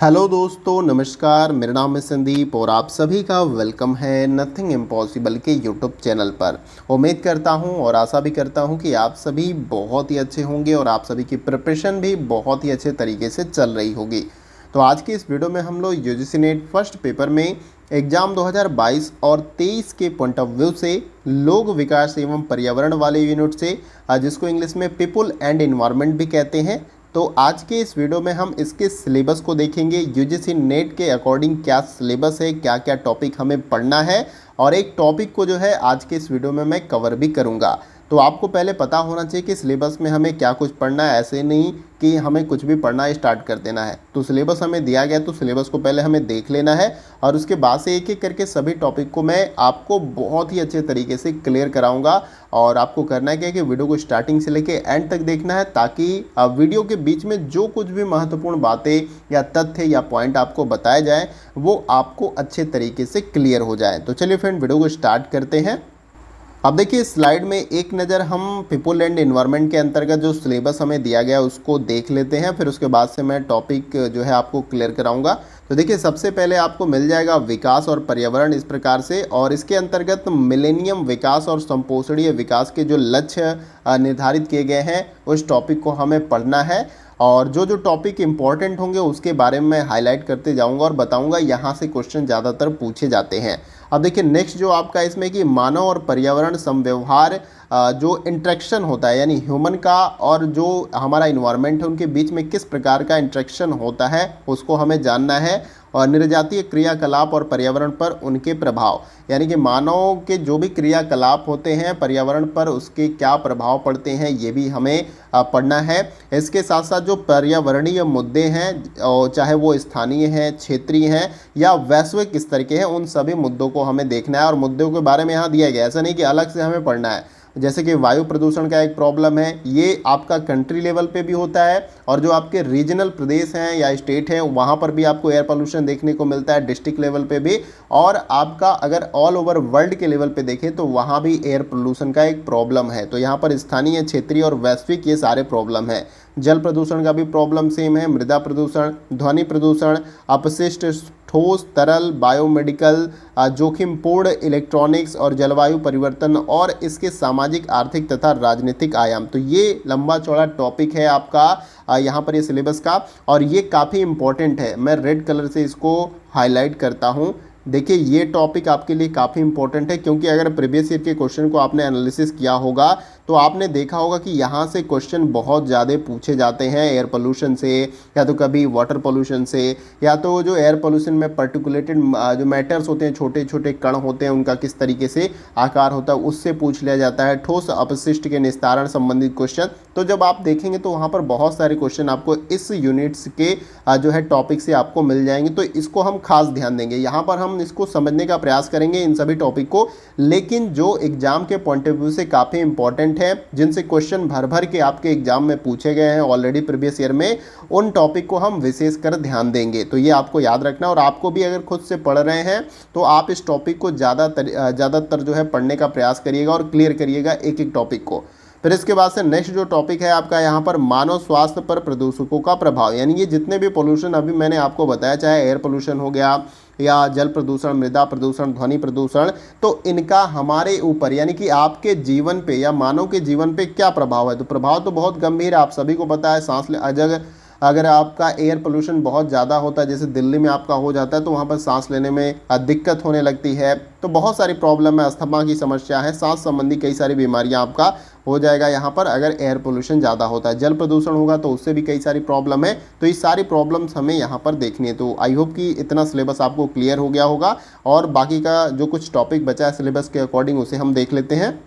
Hello दोस्तों, नमस्कार। मेरा नाम है संदीप और आप सभी का वेलकम है नथिंग इम्पॉसिबल के यूट्यूब चैनल पर। उम्मीद करता हूं और आशा भी करता हूं कि आप सभी बहुत ही अच्छे होंगे और आप सभी की प्रिपरेशन भी बहुत ही अच्छे तरीके से चल रही होगी। तो आज की इस वीडियो में हम लोग यूजीसी नेट फर्स्ट पेपर में एग्ज़ाम 2022 और 23 के पॉइंट ऑफ व्यू से लोक विकास एवं पर्यावरण वाले यूनिट से, जिसको इंग्लिश में पीपुल एंड इन्वायरमेंट भी कहते हैं, तो आज के इस वीडियो में हम इसके सिलेबस को देखेंगे। यूजीसी नेट के अकॉर्डिंग क्या सिलेबस है, क्या क्या टॉपिक हमें पढ़ना है, और एक टॉपिक को जो है आज के इस वीडियो में मैं कवर भी करूंगा। तो आपको पहले पता होना चाहिए कि सिलेबस में हमें क्या कुछ पढ़ना है। ऐसे नहीं कि हमें कुछ भी पढ़ना स्टार्ट कर देना है। तो सिलेबस हमें दिया गया, तो सिलेबस को पहले हमें देख लेना है और उसके बाद से एक एक करके सभी टॉपिक को मैं आपको बहुत ही अच्छे तरीके से क्लियर कराऊंगा। और आपको करना है क्या कि वीडियो को स्टार्टिंग से लेके एंड तक देखना है, ताकि वीडियो के बीच में जो कुछ भी महत्वपूर्ण बातें या तथ्य या पॉइंट आपको बताए जाए वो आपको अच्छे तरीके से क्लियर हो जाए। तो चलिए फ्रेंड, वीडियो को स्टार्ट करते हैं। अब देखिए, स्लाइड में एक नज़र हम पीपल एंड एनवायरनमेंट के अंतर्गत जो सिलेबस हमें दिया गया उसको देख लेते हैं, फिर उसके बाद से मैं टॉपिक जो है आपको क्लियर कराऊंगा। तो देखिए, सबसे पहले आपको मिल जाएगा विकास और पर्यावरण इस प्रकार से, और इसके अंतर्गत मिलेनियम विकास और संपोषणीय विकास के जो लक्ष्य निर्धारित किए गए हैं उस टॉपिक को हमें पढ़ना है। और जो जो टॉपिक इंपॉर्टेंट होंगे उसके बारे में मैं हाईलाइट करते जाऊंगा और बताऊंगा, यहाँ से क्वेश्चन ज़्यादातर पूछे जाते हैं। अब देखिए, नेक्स्ट जो आपका इसमें कि मानव और पर्यावरण समव्यवहार, जो इंट्रैक्शन होता है यानी ह्यूमन का और जो हमारा इन्वायरमेंट है उनके बीच में किस प्रकार का इंट्रैक्शन होता है उसको हमें जानना है। और निर्जातीय क्रियाकलाप और पर्यावरण पर उनके प्रभाव, यानी कि मानव के जो भी क्रियाकलाप होते हैं पर्यावरण पर उसके क्या प्रभाव पड़ते हैं, ये भी हमें पढ़ना है। इसके साथ साथ जो पर्यावरणीय मुद्दे हैं, चाहे वो स्थानीय हैं, क्षेत्रीय हैं या वैश्विक स्तर के हैं, उन सभी मुद्दों को हमें देखना है। और मुद्दों के बारे में यहाँ दिया गया, ऐसा नहीं कि अलग से हमें पढ़ना है। जैसे कि वायु प्रदूषण का एक प्रॉब्लम है, ये आपका कंट्री लेवल पे भी होता है, और जो आपके रीजनल प्रदेश हैं या स्टेट हैं वहाँ पर भी आपको एयर पोल्यूशन देखने को मिलता है, डिस्ट्रिक्ट लेवल पे भी। और आपका अगर ऑल ओवर वर्ल्ड के लेवल पे देखें तो वहाँ भी एयर पोल्यूशन का एक प्रॉब्लम है। तो यहाँ पर स्थानीय, क्षेत्रीय और वैश्विक ये सारे प्रॉब्लम है। जल प्रदूषण का भी प्रॉब्लम सेम है, मृदा प्रदूषण, ध्वनि प्रदूषण, अपशिष्ट, ठोस तरल, बायोमेडिकल, जोखिमपूर्ण इलेक्ट्रॉनिक्स और जलवायु परिवर्तन और इसके सामाजिक, आर्थिक तथा राजनीतिक आयाम। तो ये लंबा चौड़ा टॉपिक है आपका यहाँ पर ये सिलेबस का, और ये काफ़ी इंपॉर्टेंट है। मैं रेड कलर से इसको हाईलाइट करता हूँ। देखिए, ये टॉपिक आपके लिए काफ़ी इंपॉर्टेंट है, क्योंकि अगर प्रीवियस ईयर के क्वेश्चन को आपने एनालिसिस किया होगा तो आपने देखा होगा कि यहाँ से क्वेश्चन बहुत ज़्यादा पूछे जाते हैं एयर पोल्यूशन से, या तो कभी वाटर पोल्यूशन से, या तो जो एयर पोल्यूशन में पर्टिकुलेटेड जो मैटर्स होते हैं, छोटे छोटे कण होते हैं, उनका किस तरीके से आकार होता है उससे पूछ लिया जाता है। ठोस अपशिष्ट के निस्तारण संबंधित क्वेश्चन, तो जब आप देखेंगे तो वहाँ पर बहुत सारे क्वेश्चन आपको इस यूनिट्स के जो है टॉपिक से आपको मिल जाएंगे। तो इसको हम खास ध्यान देंगे, यहाँ पर हम इसको समझने का प्रयास करेंगे इन सभी टॉपिक को। लेकिन जो एग्जाम के पॉइंट ऑफ व्यू से काफ़ी इंपॉर्टेंट है, जिनसे क्वेश्चन भर भर के आपके एग्जाम में पूछे गए हैं ऑलरेडी प्रीवियस ईयर में, उन टॉपिक को हम विशेष कर ध्यान देंगे। तो ये आपको याद रखना, और आपको भी अगर खुद से पढ़ रहे हैं तो आप इस टॉपिक को ज़्यादातर जो है पढ़ने का प्रयास करिएगा और क्लियर करिएगा एक एक टॉपिक को। फिर इसके बाद से नेक्स्ट जो टॉपिक है आपका यहाँ पर मानव स्वास्थ्य पर प्रदूषकों का प्रभाव, यानी ये जितने भी पोल्यूशन अभी मैंने आपको बताया, चाहे एयर पोल्यूशन हो गया या जल प्रदूषण, मृदा प्रदूषण, ध्वनि प्रदूषण, तो इनका हमारे ऊपर यानी कि आपके जीवन पे या मानव के जीवन पे क्या प्रभाव है। तो प्रभाव तो बहुत गंभीर है, आप सभी को पता है। अगर आपका एयर पोल्यूशन बहुत ज़्यादा होता है, जैसे दिल्ली में आपका हो जाता है, तो वहाँ पर सांस लेने में दिक्कत होने लगती है। तो बहुत सारी प्रॉब्लम है, अस्थमा की समस्या है, सांस संबंधी कई सारी बीमारियाँ आपका हो जाएगा यहाँ पर अगर एयर पोल्यूशन ज़्यादा होता है। जल प्रदूषण होगा तो उससे भी कई सारी प्रॉब्लम है। तो ये सारी प्रॉब्लम्स हमें यहाँ पर देखनी है। तो आई होप कि इतना सिलेबस आपको क्लियर हो गया होगा, और बाकी का जो कुछ टॉपिक बचा है सिलेबस के अकॉर्डिंग उसे हम देख लेते हैं।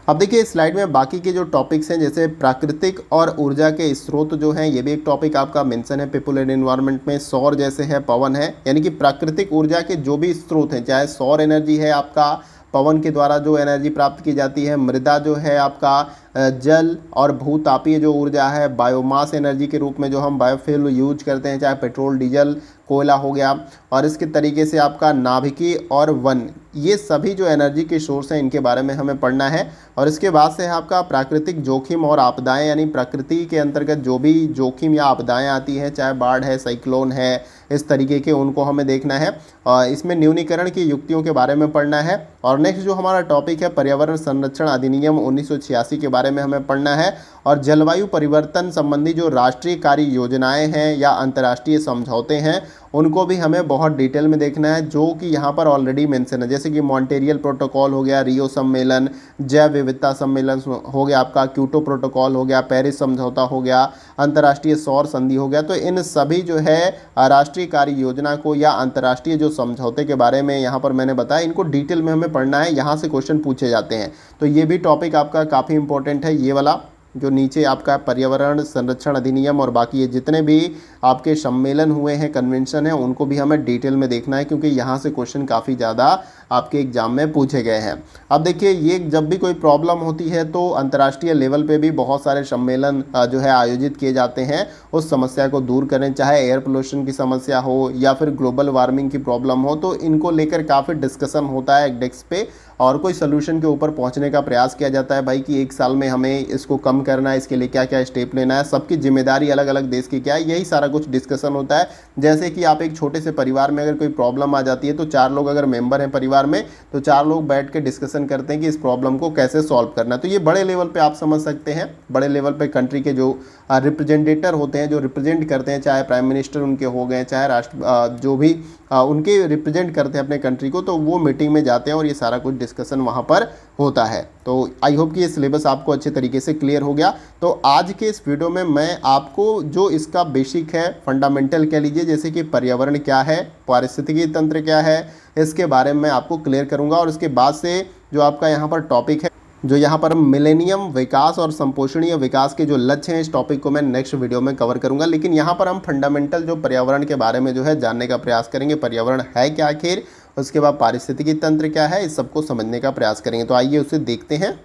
अब देखिए, स्लाइड में बाकी के जो टॉपिक्स हैं, जैसे प्राकृतिक और ऊर्जा के स्रोत जो हैं, ये भी एक टॉपिक आपका मेंशन है पीपल एंड एनवायरनमेंट में। सौर जैसे है, पवन है, यानी कि प्राकृतिक ऊर्जा के जो भी स्रोत हैं, चाहे सौर एनर्जी है आपका, पवन के द्वारा जो एनर्जी प्राप्त की जाती है, मृदा जो है आपका जल और भूतापीय जो ऊर्जा है, बायोमास एनर्जी के रूप में जो हम बायोफ्यूल यूज करते हैं, चाहे पेट्रोल, डीजल, कोयला हो गया, और इसके तरीके से आपका नाभिकीय और वन, ये सभी जो एनर्जी के सोर्स हैं इनके बारे में हमें पढ़ना है। और इसके बाद से है आपका प्राकृतिक जोखिम और आपदाएं, यानी प्रकृति के अंतर्गत जो भी जोखिम या आपदाएं आती हैं, चाहे बाढ़ है, साइक्लोन है, इस तरीके के, उनको हमें देखना है। और इसमें न्यूनीकरण की युक्तियों के बारे में पढ़ना है। और नेक्स्ट जो हमारा टॉपिक है, पर्यावरण संरक्षण अधिनियम 1986 के बारे में हमें पढ़ना है। और जलवायु परिवर्तन संबंधी जो राष्ट्रीय कार्य योजनाएं हैं या अंतर्राष्ट्रीय समझौते हैं, उनको भी हमें बहुत डिटेल में देखना है, जो कि यहाँ पर ऑलरेडी मेंशन है, जैसे कि मॉन्ट्रियल प्रोटोकॉल हो गया, रियो सम्मेलन, जैव विविधता सम्मेलन हो गया, आपका क्योटो प्रोटोकॉल हो गया, पेरिस समझौता हो गया, अंतर्राष्ट्रीय सौर संधि हो गया। तो इन सभी जो है राष्ट्रीय कार्य योजना को या अंतर्राष्ट्रीय जो समझौते के बारे में यहाँ पर मैंने बताया, इनको डिटेल में हमें पढ़ना है, यहाँ से क्वेश्चन पूछे जाते हैं। तो ये भी टॉपिक आपका काफ़ी इंपॉर्टेंट है, ये वाला जो नीचे आपका पर्यावरण संरक्षण अधिनियम, और बाकी ये जितने भी आपके सम्मेलन हुए हैं, कन्वेंशन है, उनको भी हमें डिटेल में देखना है, क्योंकि यहाँ से क्वेश्चन काफ़ी ज़्यादा आपके एग्जाम में पूछे गए हैं। अब देखिए, ये जब भी कोई प्रॉब्लम होती है तो अंतर्राष्ट्रीय लेवल पे भी बहुत सारे सम्मेलन जो है आयोजित किए जाते हैं उस समस्या को दूर करें, चाहे एयर पोल्यूशन की समस्या हो या फिर ग्लोबल वार्मिंग की प्रॉब्लम हो, तो इनको लेकर काफ़ी डिस्कशन होता है एक डेस्क पे, और कोई सोल्यूशन के ऊपर पहुंचने का प्रयास किया जाता है भाई कि एक साल में हमें इसको कम करना है, इसके लिए क्या क्या स्टेप लेना है, सबकी जिम्मेदारी अलग अलग देश की क्या है, यही सारा कुछ डिस्कशन होता है। जैसे कि आप एक छोटे से परिवार में अगर कोई प्रॉब्लम आ जाती है तो 4 लोग अगर मेंबर हैं परिवार में, तो 4 लोग बैठ के डिस्कशन करते हैं कि इस प्रॉब्लम को कैसे सॉल्व करना है। तो ये बड़े लेवल पे आप समझ सकते हैं, बड़े लेवल पे कंट्री के जो रिप्रेजेंटेटर होते हैं, जो रिप्रेजेंट करते हैं, चाहे प्राइम मिनिस्टर उनके हो गए, चाहे राष्ट्र जो भी उनके रिप्रेजेंट करते हैं अपने कंट्री को, तो वो मीटिंग में जाते हैं और ये सारा कुछ डिस्कशन वहाँ पर होता है। तो आई होप कि ये सिलेबस आपको अच्छे तरीके से क्लियर हो गया। तो आज के इस वीडियो में मैं आपको जो इसका बेसिक है, फंडामेंटल कह लीजिए, जैसे कि पर्यावरण क्या है, पारिस्थितिकी तंत्र क्या है, इसके बारे में आपको क्लियर करूँगा। और उसके बाद से जो आपका यहाँ पर टॉपिक है, जो यहाँ पर मिलेनियम विकास और संपोषणीय विकास के जो लक्ष्य हैं, इस टॉपिक को मैं नेक्स्ट वीडियो में कवर करूंगा। लेकिन यहाँ पर हम फंडामेंटल जो पर्यावरण के बारे में जो है जानने का प्रयास करेंगे, पर्यावरण है क्या आखिर, उसके बाद पारिस्थितिकी तंत्र क्या है, इस सबको समझने का प्रयास करेंगे। तो आइए उसे देखते हैं।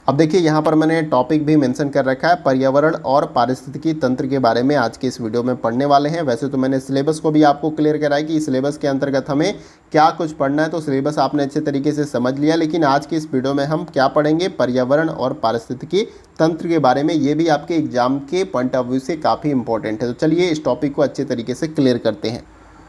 अब देखिए, यहाँ पर मैंने टॉपिक भी मेंशन कर रखा है, पर्यावरण और पारिस्थितिकी तंत्र के बारे में आज के इस वीडियो में पढ़ने वाले हैं। वैसे तो मैंने सिलेबस को भी आपको क्लियर कराया कि सिलेबस के अंतर्गत हमें क्या कुछ पढ़ना है, तो सिलेबस आपने अच्छे तरीके से समझ लिया। लेकिन आज के इस वीडियो में हम क्या पढ़ेंगे, पर्यावरण और पारिस्थितिकी तंत्र के बारे में, ये भी आपके एग्जाम के पॉइंट ऑफ व्यू से काफ़ी इंपॉर्टेंट है। तो चलिए इस टॉपिक को अच्छे तरीके से क्लियर करते हैं।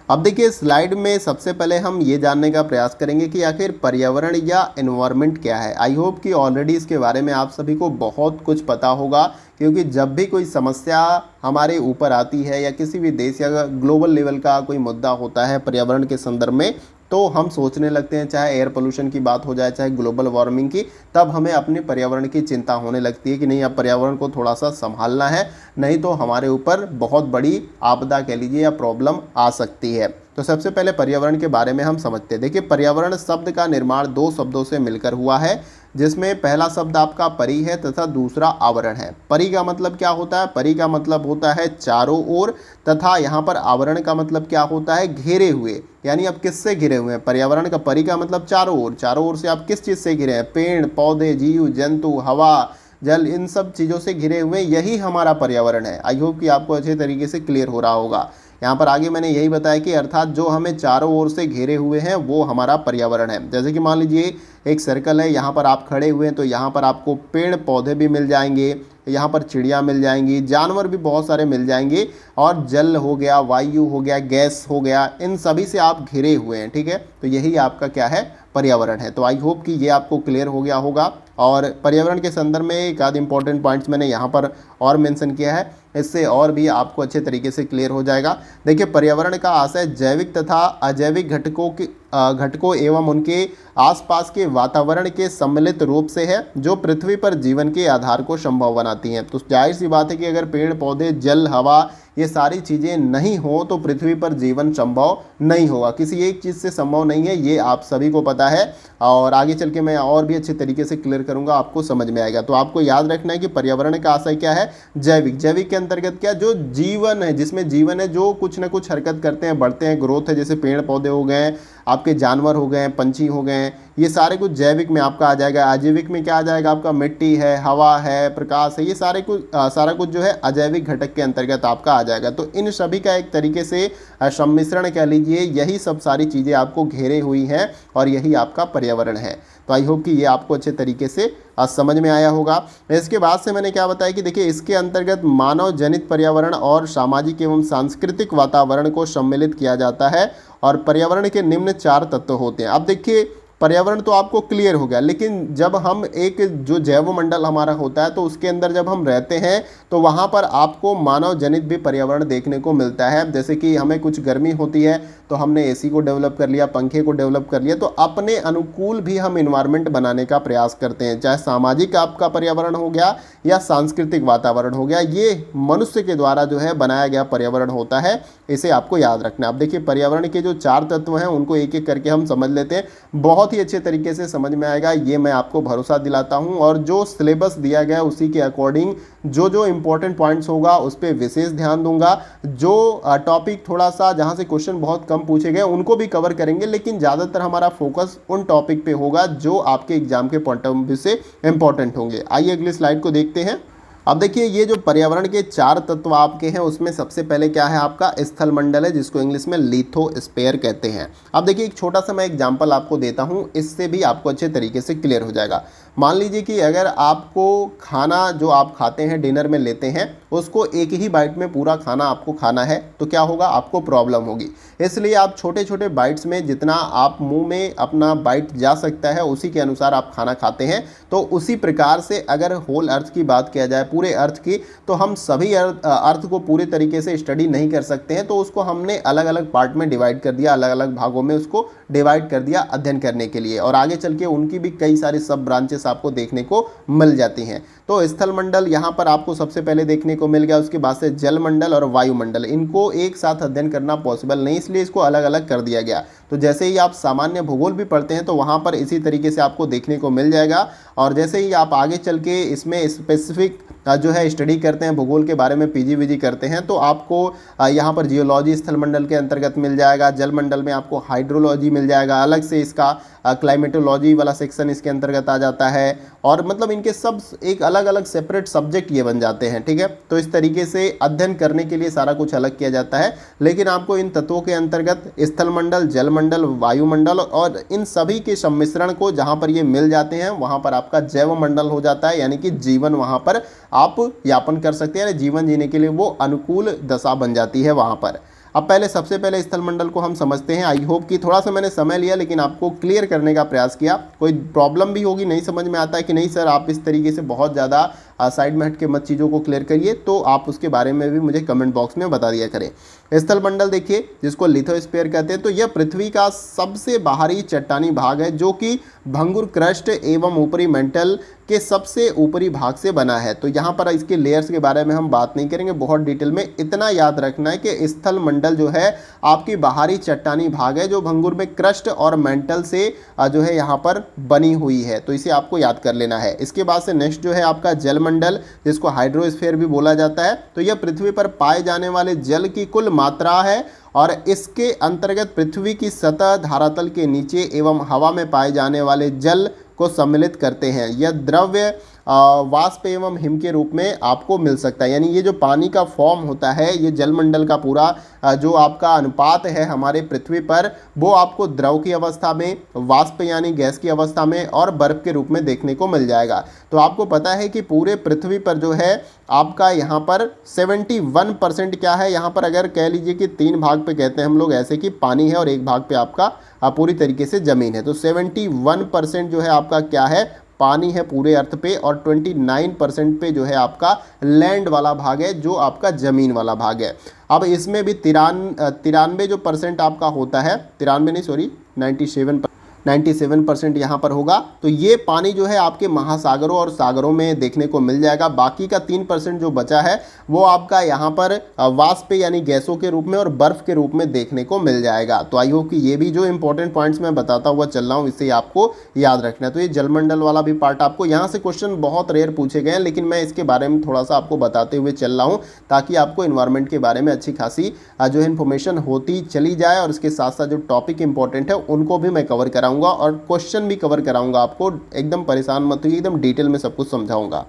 अब देखिए, स्लाइड में सबसे पहले हम ये जानने का प्रयास करेंगे कि आखिर पर्यावरण या एनवायरनमेंट क्या है। आई होप कि ऑलरेडी इसके बारे में आप सभी को बहुत कुछ पता होगा, क्योंकि जब भी कोई समस्या हमारे ऊपर आती है या किसी भी देश या ग्लोबल लेवल का कोई मुद्दा होता है पर्यावरण के संदर्भ में, तो हम सोचने लगते हैं, चाहे एयर पोल्यूशन की बात हो जाए, चाहे ग्लोबल वार्मिंग की, तब हमें अपने पर्यावरण की चिंता होने लगती है कि नहीं, अब पर्यावरण को थोड़ा सा संभालना है, नहीं तो हमारे ऊपर बहुत बड़ी आपदा कह लीजिए या प्रॉब्लम आ सकती है। तो सबसे पहले पर्यावरण के बारे में हम समझते हैं। देखिए, पर्यावरण शब्द का निर्माण 2 शब्दों से मिलकर हुआ है, जिसमें पहला शब्द आपका परि है तथा दूसरा आवरण है। परि का मतलब क्या होता है, परि का मतलब होता है चारों ओर, तथा यहाँ पर आवरण का मतलब क्या होता है, घेरे हुए, यानी आप किससे घिरे हुए हैं। पर्यावरण का परि का मतलब चारों ओर, चारों ओर से आप किस चीज़ से घिरे हैं, पेड़ पौधे, जीव जंतु, हवा, जल, इन सब चीज़ों से घिरे हुए, यही हमारा पर्यावरण है। आई होप कि आपको अच्छे तरीके से क्लियर हो रहा होगा। यहाँ पर आगे मैंने यही बताया कि अर्थात जो हमें चारों ओर से घेरे हुए हैं वो हमारा पर्यावरण है। जैसे कि मान लीजिए एक सर्कल है, यहाँ पर आप खड़े हुए हैं, तो यहाँ पर आपको पेड़ पौधे भी मिल जाएंगे, यहाँ पर चिड़िया मिल जाएंगी, जानवर भी बहुत सारे मिल जाएंगे, और जल हो गया, वायु हो गया, गैस हो गया, इन सभी से आप घिरे हुए हैं। ठीक है, तो यही आपका क्या है, पर्यावरण है। तो आई होप कि ये आपको क्लियर हो गया होगा। और पर्यावरण के संदर्भ में एक आध इंपॉर्टेंट पॉइंट्स मैंने यहाँ पर और मेंशन किया है, इससे और भी आपको अच्छे तरीके से क्लियर हो जाएगा। देखिए, पर्यावरण का आशय जैविक तथा अजैविक घटकों एवं उनके आसपास के वातावरण के सम्मिलित रूप से है, जो पृथ्वी पर जीवन के आधार को संभव बनाती हैं। तो जाहिर सी बात है कि अगर पेड़ पौधे, जल, हवा, ये सारी चीज़ें नहीं हो तो पृथ्वी पर जीवन संभव नहीं होगा, किसी एक चीज़ से संभव नहीं है, ये आप सभी को पता है। और आगे चल के मैं और भी अच्छे तरीके से क्लियर करूंगा, आपको समझ में आएगा। तो आपको याद रखना है कि पर्यावरण का आशय क्या है, जैविक। जैविक के अंतर्गत क्या, जो जीवन है, जिसमें जीवन है, जो कुछ ना कुछ हरकत करते हैं, बढ़ते हैं, ग्रोथ है, जैसे पेड़ पौधे हो गए, आपके जानवर हो गए, पंछी हो गए, ये सारे कुछ जैविक में आपका आ जाएगा। अजैविक में क्या आ जाएगा आपका, मिट्टी है, हवा है, प्रकाश है, ये सारा कुछ जो है अजैविक घटक के अंतर्गत आपका आ जाएगा। तो इन सभी का एक तरीके से सम्मिश्रण कह लीजिए, यही सब सारी चीज़ें आपको घेरे हुई हैं और यही आपका पर्यावरण है। तो आई होप कि ये आपको अच्छे तरीके से समझ में आया होगा। इसके बाद से मैंने क्या बताया कि देखिए इसके अंतर्गत मानव जनित पर्यावरण और सामाजिक एवं सांस्कृतिक वातावरण को सम्मिलित किया जाता है और पर्यावरण के निम्न 4 तत्व होते हैं। अब देखिए पर्यावरण तो आपको क्लियर हो गया, लेकिन जब हम एक जो जैव मंडल हमारा होता है तो उसके अंदर जब हम रहते हैं तो वहाँ पर आपको मानव जनित भी पर्यावरण देखने को मिलता है। जैसे कि हमें कुछ गर्मी होती है तो हमने एसी को डेवलप कर लिया, पंखे को डेवलप कर लिया, तो अपने अनुकूल भी हम इन्वायरमेंट बनाने का प्रयास करते हैं। चाहे सामाजिक आपका पर्यावरण हो गया या सांस्कृतिक वातावरण हो गया, ये मनुष्य के द्वारा जो है बनाया गया पर्यावरण होता है, इसे आपको याद रखना है। अब देखिए पर्यावरण के जो 4 तत्व हैं उनको एक एक करके हम समझ लेते हैं, बहुत ही अच्छे तरीके से समझ में आएगा, ये मैं आपको भरोसा दिलाता हूं। और जो सिलेबस दिया गया उसी के अकॉर्डिंग जो जो इंपॉर्टेंट पॉइंट्स होगा उस पर विशेष ध्यान दूंगा। जो टॉपिक थोड़ा सा जहां से क्वेश्चन बहुत कम पूछे गए उनको भी कवर करेंगे, लेकिन ज़्यादातर हमारा फोकस उन टॉपिक पे होगा जो आपके एग्जाम के पॉइंट ऑफ व्यू से इंपॉर्टेंट होंगे। आइए अगली स्लाइड को देखते हैं। अब देखिए ये जो पर्यावरण के 4 तत्व आपके हैं उसमें सबसे पहले क्या है आपका स्थल मंडल है, जिसको इंग्लिश में लिथोस्फीयर कहते हैं। अब देखिए एक छोटा सा मैं एग्जांपल आपको देता हूं, इससे भी आपको अच्छे तरीके से क्लियर हो जाएगा। मान लीजिए कि अगर आपको खाना जो आप खाते हैं डिनर में लेते हैं उसको एक ही बाइट में पूरा खाना आपको खाना है तो क्या होगा, आपको प्रॉब्लम होगी। इसलिए आप छोटे छोटे बाइट्स में जितना आप मुंह में अपना बाइट जा सकता है उसी के अनुसार आप खाना खाते हैं। तो उसी प्रकार से अगर होल अर्थ की बात किया जाए, पूरे अर्थ की, तो हम सभी अर्थ को पूरे तरीके से स्टडी नहीं कर सकते हैं, तो उसको हमने अलग अलग पार्ट में डिवाइड कर दिया, अलग अलग भागों में उसको डिवाइड कर दिया अध्ययन करने के लिए, और आगे चल के उनकी भी कई सारी सब ब्रांचेस आपको देखने को मिल जाती हैं। तो स्थल मंडल यहाँ पर आपको सबसे पहले देखने को मिल गया, उसके बाद से जल मंडल और वायुमंडल, इनको एक साथ अध्ययन करना पॉसिबल नहीं, इसलिए इसको अलग अलग कर दिया गया। तो जैसे ही आप सामान्य भूगोल भी पढ़ते हैं तो वहाँ पर इसी तरीके से आपको देखने को मिल जाएगा, और जैसे ही आप आगे चल के इसमें स्पेसिफिक जो है स्टडी करते हैं भूगोल के बारे में, पीजी वीजी करते हैं, तो आपको यहाँ पर जियोलॉजी स्थल मंडल के अंतर्गत मिल जाएगा, जल मंडल में आपको हाइड्रोलॉजी मिल जाएगा, अलग से इसका क्लाइमेटोलॉजी वाला सेक्शन इसके अंतर्गत आ जाता है, और मतलब इनके सब एक अलग अलग सेपरेट सब्जेक्ट ये बन जाते हैं, ठीक है। तो इस तरीके से अध्ययन करने के लिए सारा कुछ अलग किया जाता है, लेकिन आपको इन तत्वों के अंतर्गत स्थल मंडल, जल मंडल, वायुमंडल और इन सभी के सम्मिश्रण को जहाँ पर ये मिल जाते हैं वहाँ पर आपका जैव मंडल हो जाता है, यानी कि जीवन वहाँ पर आप यापन कर सकते हैं, जीवन जीने के लिए वो अनुकूल दशा बन जाती है वहाँ पर। अब पहले सबसे पहले स्थल मंडल को हम समझते हैं। आई होप कि थोड़ा सा मैंने समय लिया लेकिन आपको क्लियर करने का प्रयास किया। कोई प्रॉब्लम भी होगी, नहीं समझ में आता है कि नहीं सर आप इस तरीके से बहुत ज़्यादा साइड में हट के मत चीज़ों को क्लियर करिए, तो आप उसके बारे में भी मुझे कमेंट बॉक्स में बता दिया करें। स्थल मंडल देखिए जिसको लिथोस्फीयर कहते हैं, तो यह पृथ्वी का सबसे बाहरी चट्टानी भाग है जो कि भंगुर क्रस्ट एवं ऊपरी मेंटल के सबसे ऊपरी भाग से बना है। तो यहाँ पर इसके लेयर्स के बारे में हम बात नहीं करेंगे बहुत डिटेल में, इतना याद रखना है कि स्थल मंडल जो है आपकी बाहरी चट्टानी भाग है जो भंगुर में क्रस्ट और मेंटल से जो है यहाँ पर बनी हुई है, तो इसे आपको याद कर लेना है। इसके बाद से नेक्स्ट जो है आपका जल मंडल जिसको हाइड्रोस्फीयर भी बोला जाता है, तो यह पृथ्वी पर पाए जाने वाले जल की कुल मात्रा है और इसके अंतर्गत पृथ्वी की सतह, धरातल के नीचे एवं हवा में पाए जाने वाले जल को सम्मिलित करते हैं। यह द्रव्य वाष्प एवं हिम के रूप में आपको मिल सकता है, यानी ये जो पानी का फॉर्म होता है, ये जलमंडल का पूरा जो आपका अनुपात है हमारे पृथ्वी पर, वो आपको द्रव की अवस्था में, वाष्प यानी गैस की अवस्था में और बर्फ के रूप में देखने को मिल जाएगा। तो आपको पता है कि पूरे पृथ्वी पर जो है आपका यहाँ पर 71% क्या है, यहाँ पर अगर कह लीजिए कि 3 भाग पे कहते हैं हम लोग ऐसे कि पानी है और 1 भाग पे आपका पूरी तरीके से ज़मीन है। तो 71% जो है आपका क्या है, पानी है पूरे अर्थ पे, और 29% पे जो है आपका लैंड वाला भाग है जो आपका ज़मीन वाला भाग है। अब इसमें भी 93 जो % आपका होता है, 93 नहीं सॉरी 97 97% यहाँ पर होगा। तो ये पानी जो है आपके महासागरों और सागरों में देखने को मिल जाएगा। बाकी का 3% जो बचा है वो आपका यहाँ पर वाष्प यानी गैसों के रूप में और बर्फ के रूप में देखने को मिल जाएगा। तो आई होप कि ये भी जो इंपॉर्टेंट पॉइंट्स मैं बताता हुआ चल रहा हूँ इससे आपको याद रखना है। तो ये जलमंडल वाला भी पार्ट आपको यहाँ से क्वेश्चन बहुत रेयर पूछे गए हैं, लेकिन मैं इसके बारे में थोड़ा सा आपको बताते हुए चल रहा हूँ ताकि आपको इन्वायरमेंट के बारे में अच्छी खासी जो है इन्फॉर्मेशन होती चली जाए, और इसके साथ साथ जो टॉपिक इंपॉर्टेंट है उनको भी मैं कवर कराऊंगा और क्वेश्चन भी कवर कराऊंगा। आपको एकदम परेशान मत होइए, एकदम डिटेल में सब कुछ समझाऊंगा।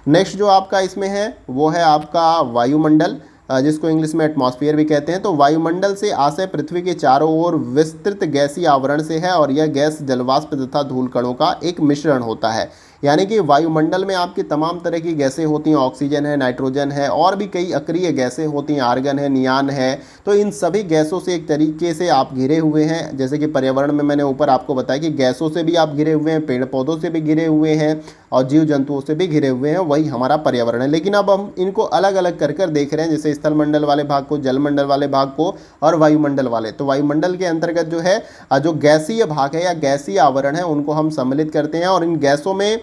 नेक्स्ट जो आपका इसमें है वो है आपका वायुमंडल, जिसको इंग्लिश में एटमॉस्फेयर भी कहते हैं। तो वायुमंडल से आशय पृथ्वी के चारों ओर विस्तृत गैसीय आवरण से है, और यह गैस जलवाष्प तथा धूल कणों का एक मिश्रण होता है। यानी कि वायुमंडल में आपकी तमाम तरह की गैसें होती हैं, ऑक्सीजन है, नाइट्रोजन है, और भी कई अक्रिय गैसें होती हैं, आर्गन है, नियान है। तो इन सभी गैसों से एक तरीके से आप घिरे हुए हैं। जैसे कि पर्यावरण में मैंने ऊपर आपको बताया कि गैसों से भी आप घिरे हुए हैं, पेड़ पौधों से भी घिरे हुए हैं और जीव जंतुओं से भी घिरे हुए हैं, वही हमारा पर्यावरण है। लेकिन अब हम इनको अलग अलग कर कर देख रहे हैं, जैसे स्थल मंडल वाले भाग को, जलमंडल वाले भाग को और वायुमंडल वाले। तो वायुमंडल के अंतर्गत जो है जो गैसीय भाग है या गैसीय आवरण है उनको हम सम्मिलित करते हैं, और इन गैसों में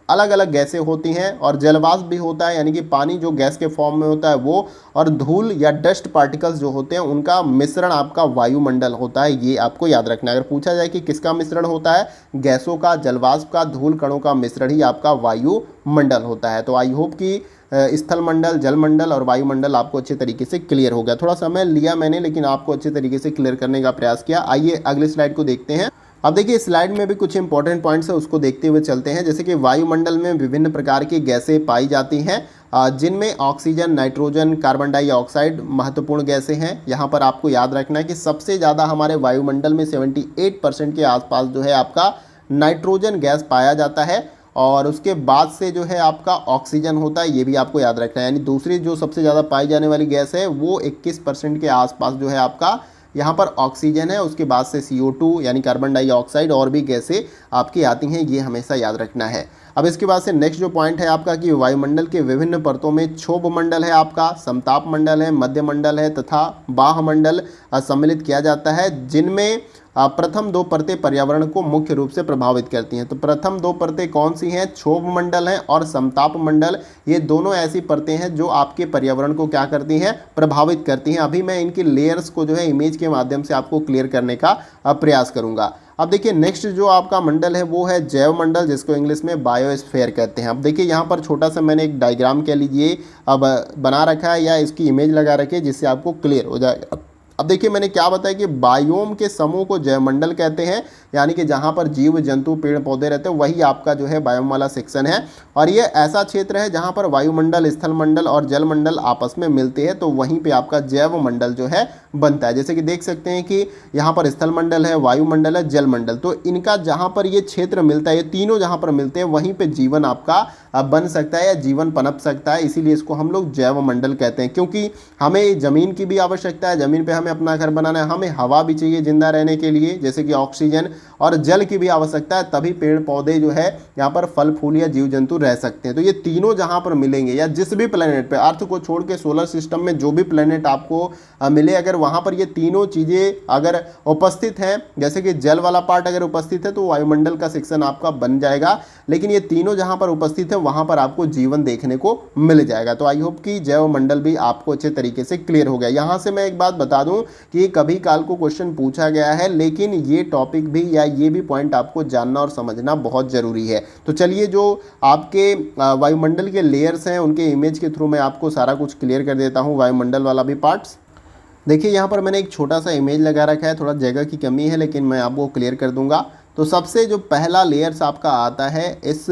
अलग अलग गैसें होती हैं और जलवाष्प भी होता है, यानी कि पानी जो गैस के फॉर्म में होता है वो, और धूल या डस्ट पार्टिकल्स जो होते हैं उनका मिश्रण आपका वायुमंडल होता है। ये आपको याद रखना है। अगर पूछा जाए कि किसका मिश्रण होता है, गैसों का, जलवाष्प का, धूल कणों का मिश्रण ही आपका वायुमंडल होता है। तो आई होप कि स्थल मंडल, जलमंडल और वायुमंडल आपको अच्छे तरीके से क्लियर हो गया। थोड़ा समय लिया मैंने, लेकिन आपको अच्छे तरीके से क्लियर करने का प्रयास किया। आइए अगले स्लाइड को देखते हैं। अब देखिए स्लाइड में भी कुछ इंपॉर्टेंट पॉइंट्स है, उसको देखते हुए चलते हैं। जैसे कि वायुमंडल में विभिन्न प्रकार की गैसें पाई जाती हैं, जिनमें ऑक्सीजन, नाइट्रोजन, कार्बन डाइऑक्साइड महत्वपूर्ण गैसें हैं। यहाँ पर आपको याद रखना है कि सबसे ज़्यादा हमारे वायुमंडल में 78% के आसपास जो है आपका नाइट्रोजन गैस पाया जाता है, और उसके बाद से जो है आपका ऑक्सीजन होता है। ये भी आपको याद रखना है। यानी दूसरी जो सबसे ज़्यादा पाई जाने वाली गैस है वो 21% के आसपास जो है आपका यहाँ पर ऑक्सीजन है। उसके बाद से CO2 यानी कार्बन डाइऑक्साइड और भी गैसें आपकी आती हैं, ये हमेशा याद रखना है। अब इसके बाद से नेक्स्ट जो पॉइंट है आपका कि वायुमंडल के विभिन्न परतों में क्षोभ मंडल है आपका, समताप मंडल है, मध्य मंडल है तथा बाह्यमंडल सम्मिलित किया जाता है, जिनमें प्रथम दो परतें पर्यावरण को मुख्य रूप से प्रभावित करती हैं। तो प्रथम दो परतें कौन सी हैं? क्षोभ मंडल है और समताप मंडल। ये दोनों ऐसी परतें हैं जो आपके पर्यावरण को क्या करती हैं? प्रभावित करती हैं। अभी मैं इनकी लेयर्स को जो है इमेज के माध्यम से आपको क्लियर करने का प्रयास करूंगा। अब देखिए नेक्स्ट जो आपका मंडल है वो है जैव मंडल, जिसको इंग्लिश में बायोस्फीयर कहते हैं। अब देखिए यहाँ पर छोटा सा मैंने एक डायग्राम कह लीजिए अब बना रखा है, या इसकी इमेज लगा रखी है, जिससे आपको क्लियर हो जाएगा। अब देखिए मैंने क्या बताया कि बायोम के समूह को जैवमंडल कहते हैं, यानी कि जहाँ पर जीव जंतु पेड़ पौधे रहते हैं वही आपका जो है बायोम वाला सेक्शन है। और ये ऐसा क्षेत्र है जहाँ पर वायुमंडल, स्थल मंडल और जलमंडल आपस में मिलते हैं, तो वहीं पे आपका जैव मंडल जो है बनता है। जैसे कि देख सकते हैं कि यहाँ पर स्थल मंडल है, वायुमंडल है, जलमंडल, तो इनका जहाँ पर ये क्षेत्र मिलता है, ये तीनों जहाँ पर मिलते हैं वहीं पर जीवन आपका बन सकता है या जीवन पनप सकता है। इसीलिए इसको हम लोग जैव मंडल कहते हैं, क्योंकि हमें ज़मीन की भी आवश्यकता है, ज़मीन पे हमें अपना घर बनाना है, हमें हवा भी चाहिए जिंदा रहने के लिए, जैसे कि ऑक्सीजन, और जल की भी आवश्यकता है, तभी पेड़ पौधे जो है यहाँ पर फल फूल या जीव जंतु रह सकते हैं। तो ये तीनों जहाँ पर मिलेंगे, या जिस भी प्लेनेट पे, अर्थ को छोड़ के सोलर सिस्टम में जो भी प्लेनेट आपको मिले, अगर वहाँ पर ये तीनों चीज़ें अगर उपस्थित हैं, जैसे कि जल वाला पार्ट अगर उपस्थित है तो वायुमंडल का सेक्शन आपका बन जाएगा, लेकिन ये तीनों जहाँ पर उपस्थित है वहाँ पर आपको जीवन देखने को मिल जाएगा। तो आई होप कि जैव मंडल भी आपको अच्छे तरीके से क्लियर हो गया। यहाँ से मैं एक बात बता दूँ कि कभी काल को क्वेश्चन पूछा गया है, लेकिन ये टॉपिक भी या ये भी पॉइंट आपको जानना और समझना बहुत ज़रूरी है। तो चलिए जो आपके वायुमंडल के लेयर्स हैं उनके इमेज के थ्रू मैं आपको सारा कुछ क्लियर कर देता हूँ, वायुमंडल वाला भी पार्ट्स। देखिए यहाँ पर मैंने एक छोटा सा इमेज लगा रखा है, थोड़ा जगह की कमी है लेकिन मैं आपको क्लियर कर दूंगा। तो सबसे जो पहला लेयर्स आपका आता है इस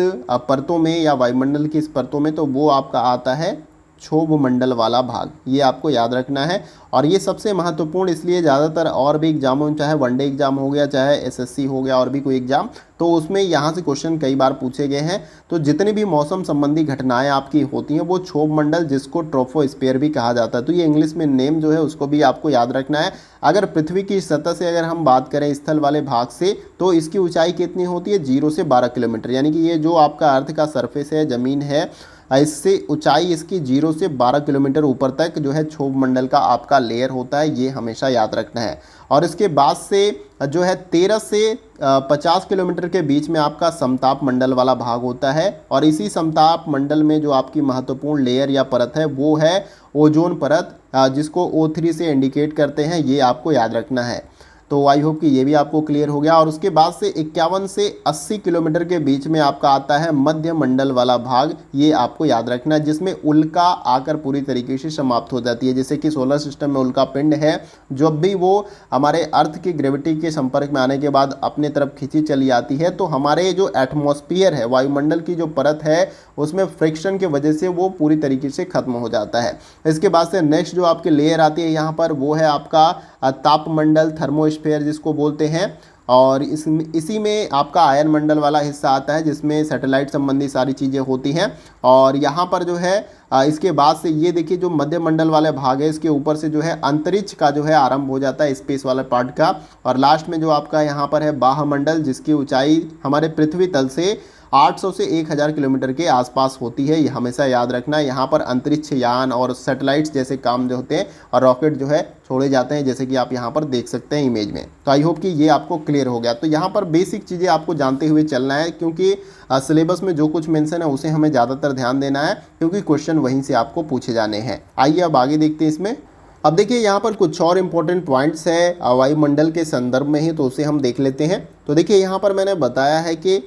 परतों में या वायुमंडल की इस परतों में, तो वो आपका आता है क्षोभ मंडल वाला भाग। ये आपको याद रखना है, और ये सबसे महत्वपूर्ण इसलिए ज़्यादातर और भी एग्जामों, चाहे वनडे एग्जाम हो गया, चाहे SSC हो गया और भी कोई एग्जाम, तो उसमें यहाँ से क्वेश्चन कई बार पूछे गए हैं। तो जितनी भी मौसम संबंधी घटनाएं आपकी होती हैं वो क्षोभ मंडल, जिसको ट्रोपोस्फीयर भी कहा जाता है, तो ये इंग्लिश में नेम जो है उसको भी आपको याद रखना है। अगर पृथ्वी की सतह से अगर हम बात करें स्थल वाले भाग से, तो इसकी ऊंचाई कितनी होती है? 0 से 12 किलोमीटर, यानी कि ये जो आपका अर्थ का सरफेस है, ज़मीन है, इससे ऊंचाई इसकी 0 से 12 किलोमीटर ऊपर तक जो है क्षोभ मंडल का आपका लेयर होता है, ये हमेशा याद रखना है। और इसके बाद से जो है 13 से 50 किलोमीटर के बीच में आपका समताप मंडल वाला भाग होता है। और इसी समताप मंडल में जो आपकी महत्वपूर्ण लेयर या परत है वो है ओजोन परत, जिसको O3 से इंडिकेट करते हैं, ये आपको याद रखना है। तो आई होप कि ये भी आपको क्लियर हो गया। और उसके बाद से 51 से 80 किलोमीटर के बीच में आपका आता है मध्य मंडल वाला भाग, ये आपको याद रखना है, जिसमें उल्का आकर पूरी तरीके से समाप्त हो जाती है। जैसे कि सोलर सिस्टम में उल्का पिंड है, जब भी वो हमारे अर्थ की ग्रेविटी के संपर्क में आने के बाद अपने तरफ खींची चली आती है, तो हमारे जो एटमॉस्फेयर है, वायुमंडल की जो परत है, उसमें फ्रिक्शन की वजह से वो पूरी तरीके से खत्म हो जाता है। इसके बाद से नेक्स्ट जो आपकी लेयर आती है यहाँ पर, वो है आपका तापमंडल, थर्मोस्फेयर जिसको बोलते हैं। और इसी में आपका आयन मंडल वाला हिस्सा आता है, जिसमें सैटेलाइट संबंधी सारी चीज़ें होती हैं। और यहाँ पर जो है इसके बाद से ये देखिए जो मध्य मंडल वाले भाग है, इसके ऊपर से जो है अंतरिक्ष का जो है आरंभ हो जाता है, स्पेस वाले पार्ट का। और लास्ट में जो आपका यहाँ पर है बाह्यमंडल, जिसकी ऊंचाई हमारे पृथ्वी तल से 800 से 1000 किलोमीटर के आसपास होती है। ये हमेशा याद रखना है। यहाँ पर अंतरिक्ष यान और सैटेलाइट्स जैसे काम जो होते हैं और रॉकेट जो है छोड़े जाते हैं, जैसे कि आप यहाँ पर देख सकते हैं इमेज में। तो आई होप कि ये आपको क्लियर हो गया। तो यहाँ पर बेसिक चीज़ें आपको जानते हुए चलना है, क्योंकि सिलेबस में जो कुछ मेंशन है उसे हमें ज़्यादातर ध्यान देना है, क्योंकि क्वेश्चन वहीं से आपको पूछे जाने हैं। आइए अब आगे देखते हैं इसमें। अब देखिए यहाँ पर कुछ और इम्पोर्टेंट पॉइंट्स है वायुमंडल के संदर्भ में ही, तो उसे हम देख लेते हैं। तो देखिए यहाँ पर मैंने बताया है कि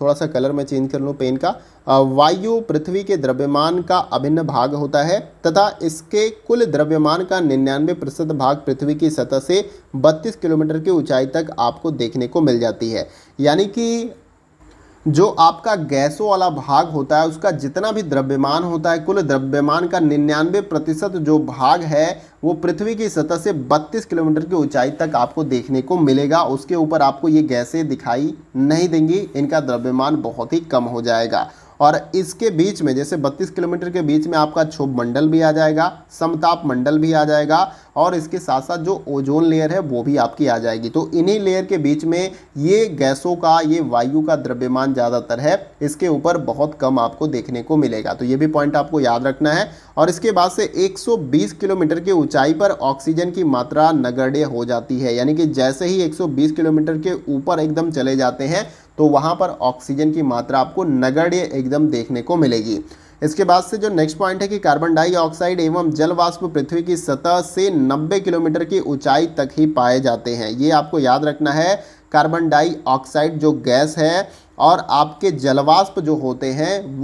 थोड़ा सा कलर में चेंज कर लूँ पेन का। वायु पृथ्वी के द्रव्यमान का अभिन्न भाग होता है तथा इसके कुल द्रव्यमान का 99% भाग पृथ्वी की सतह से 32 किलोमीटर की ऊंचाई तक आपको देखने को मिल जाती है। यानी कि जो आपका गैसों वाला भाग होता है, उसका जितना भी द्रव्यमान होता है, कुल द्रव्यमान का 99% जो भाग है वो पृथ्वी की सतह से 32 किलोमीटर की ऊंचाई तक आपको देखने को मिलेगा। उसके ऊपर आपको ये गैसें दिखाई नहीं देंगी, इनका द्रव्यमान बहुत ही कम हो जाएगा। और इसके बीच में जैसे 32 किलोमीटर के बीच में आपका क्षोभ मंडल भी आ जाएगा, समताप मंडल भी आ जाएगा, और इसके साथ साथ जो ओजोन लेयर है वो भी आपकी आ जाएगी। तो इन्हीं लेयर के बीच में ये गैसों का, ये वायु का द्रव्यमान ज़्यादातर है, इसके ऊपर बहुत कम आपको देखने को मिलेगा। तो ये भी पॉइंट आपको याद रखना है। और इसके बाद से 120 किलोमीटर की ऊंचाई पर ऑक्सीजन की मात्रा नगण्य हो जाती है। यानी कि जैसे ही 120 किलोमीटर के ऊपर एकदम चले जाते हैं, तो वहाँ पर ऑक्सीजन की मात्रा आपको नगण्य एकदम देखने को मिलेगी। इसके बाद से जो नेक्स्ट पॉइंट है कि कार्बन डाइऑक्साइड एवं जल वाष्प पृथ्वी की सतह से 90 किलोमीटर की ऊंचाई तक ही पाए जाते हैं। ये आपको याद रखना है। कार्बन डाइऑक्साइड जो गैस है और आपके जलवाष्प जो होते हैं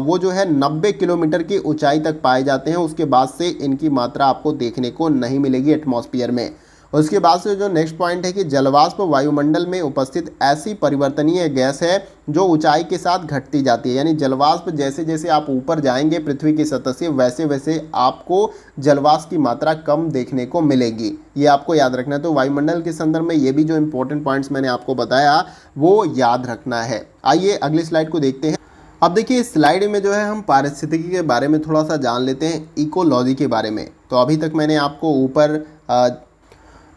वो जो है 90 किलोमीटर की ऊंचाई तक पाए जाते हैं। उसके बाद से इनकी मात्रा आपको देखने को नहीं मिलेगी एटमॉस्फेयर में। उसके बाद से जो नेक्स्ट पॉइंट है कि जलवाष्प वायुमंडल में उपस्थित ऐसी परिवर्तनीय गैस है जो ऊंचाई के साथ घटती जाती है। यानी जलवाष्प जैसे जैसे आप ऊपर जाएंगे पृथ्वी की सतह से, वैसे वैसे आपको जलवाष्प की मात्रा कम देखने को मिलेगी। ये आपको याद रखना है। तो वायुमंडल के संदर्भ में ये भी जो इंपॉर्टेंट पॉइंट्स मैंने आपको बताया वो याद रखना है। आइए अगली स्लाइड को देखते हैं। अब देखिए इस स्लाइड में जो है हम पारिस्थितिकी के बारे में थोड़ा सा जान लेते हैं, इकोलॉजी के बारे में। तो अभी तक मैंने आपको ऊपर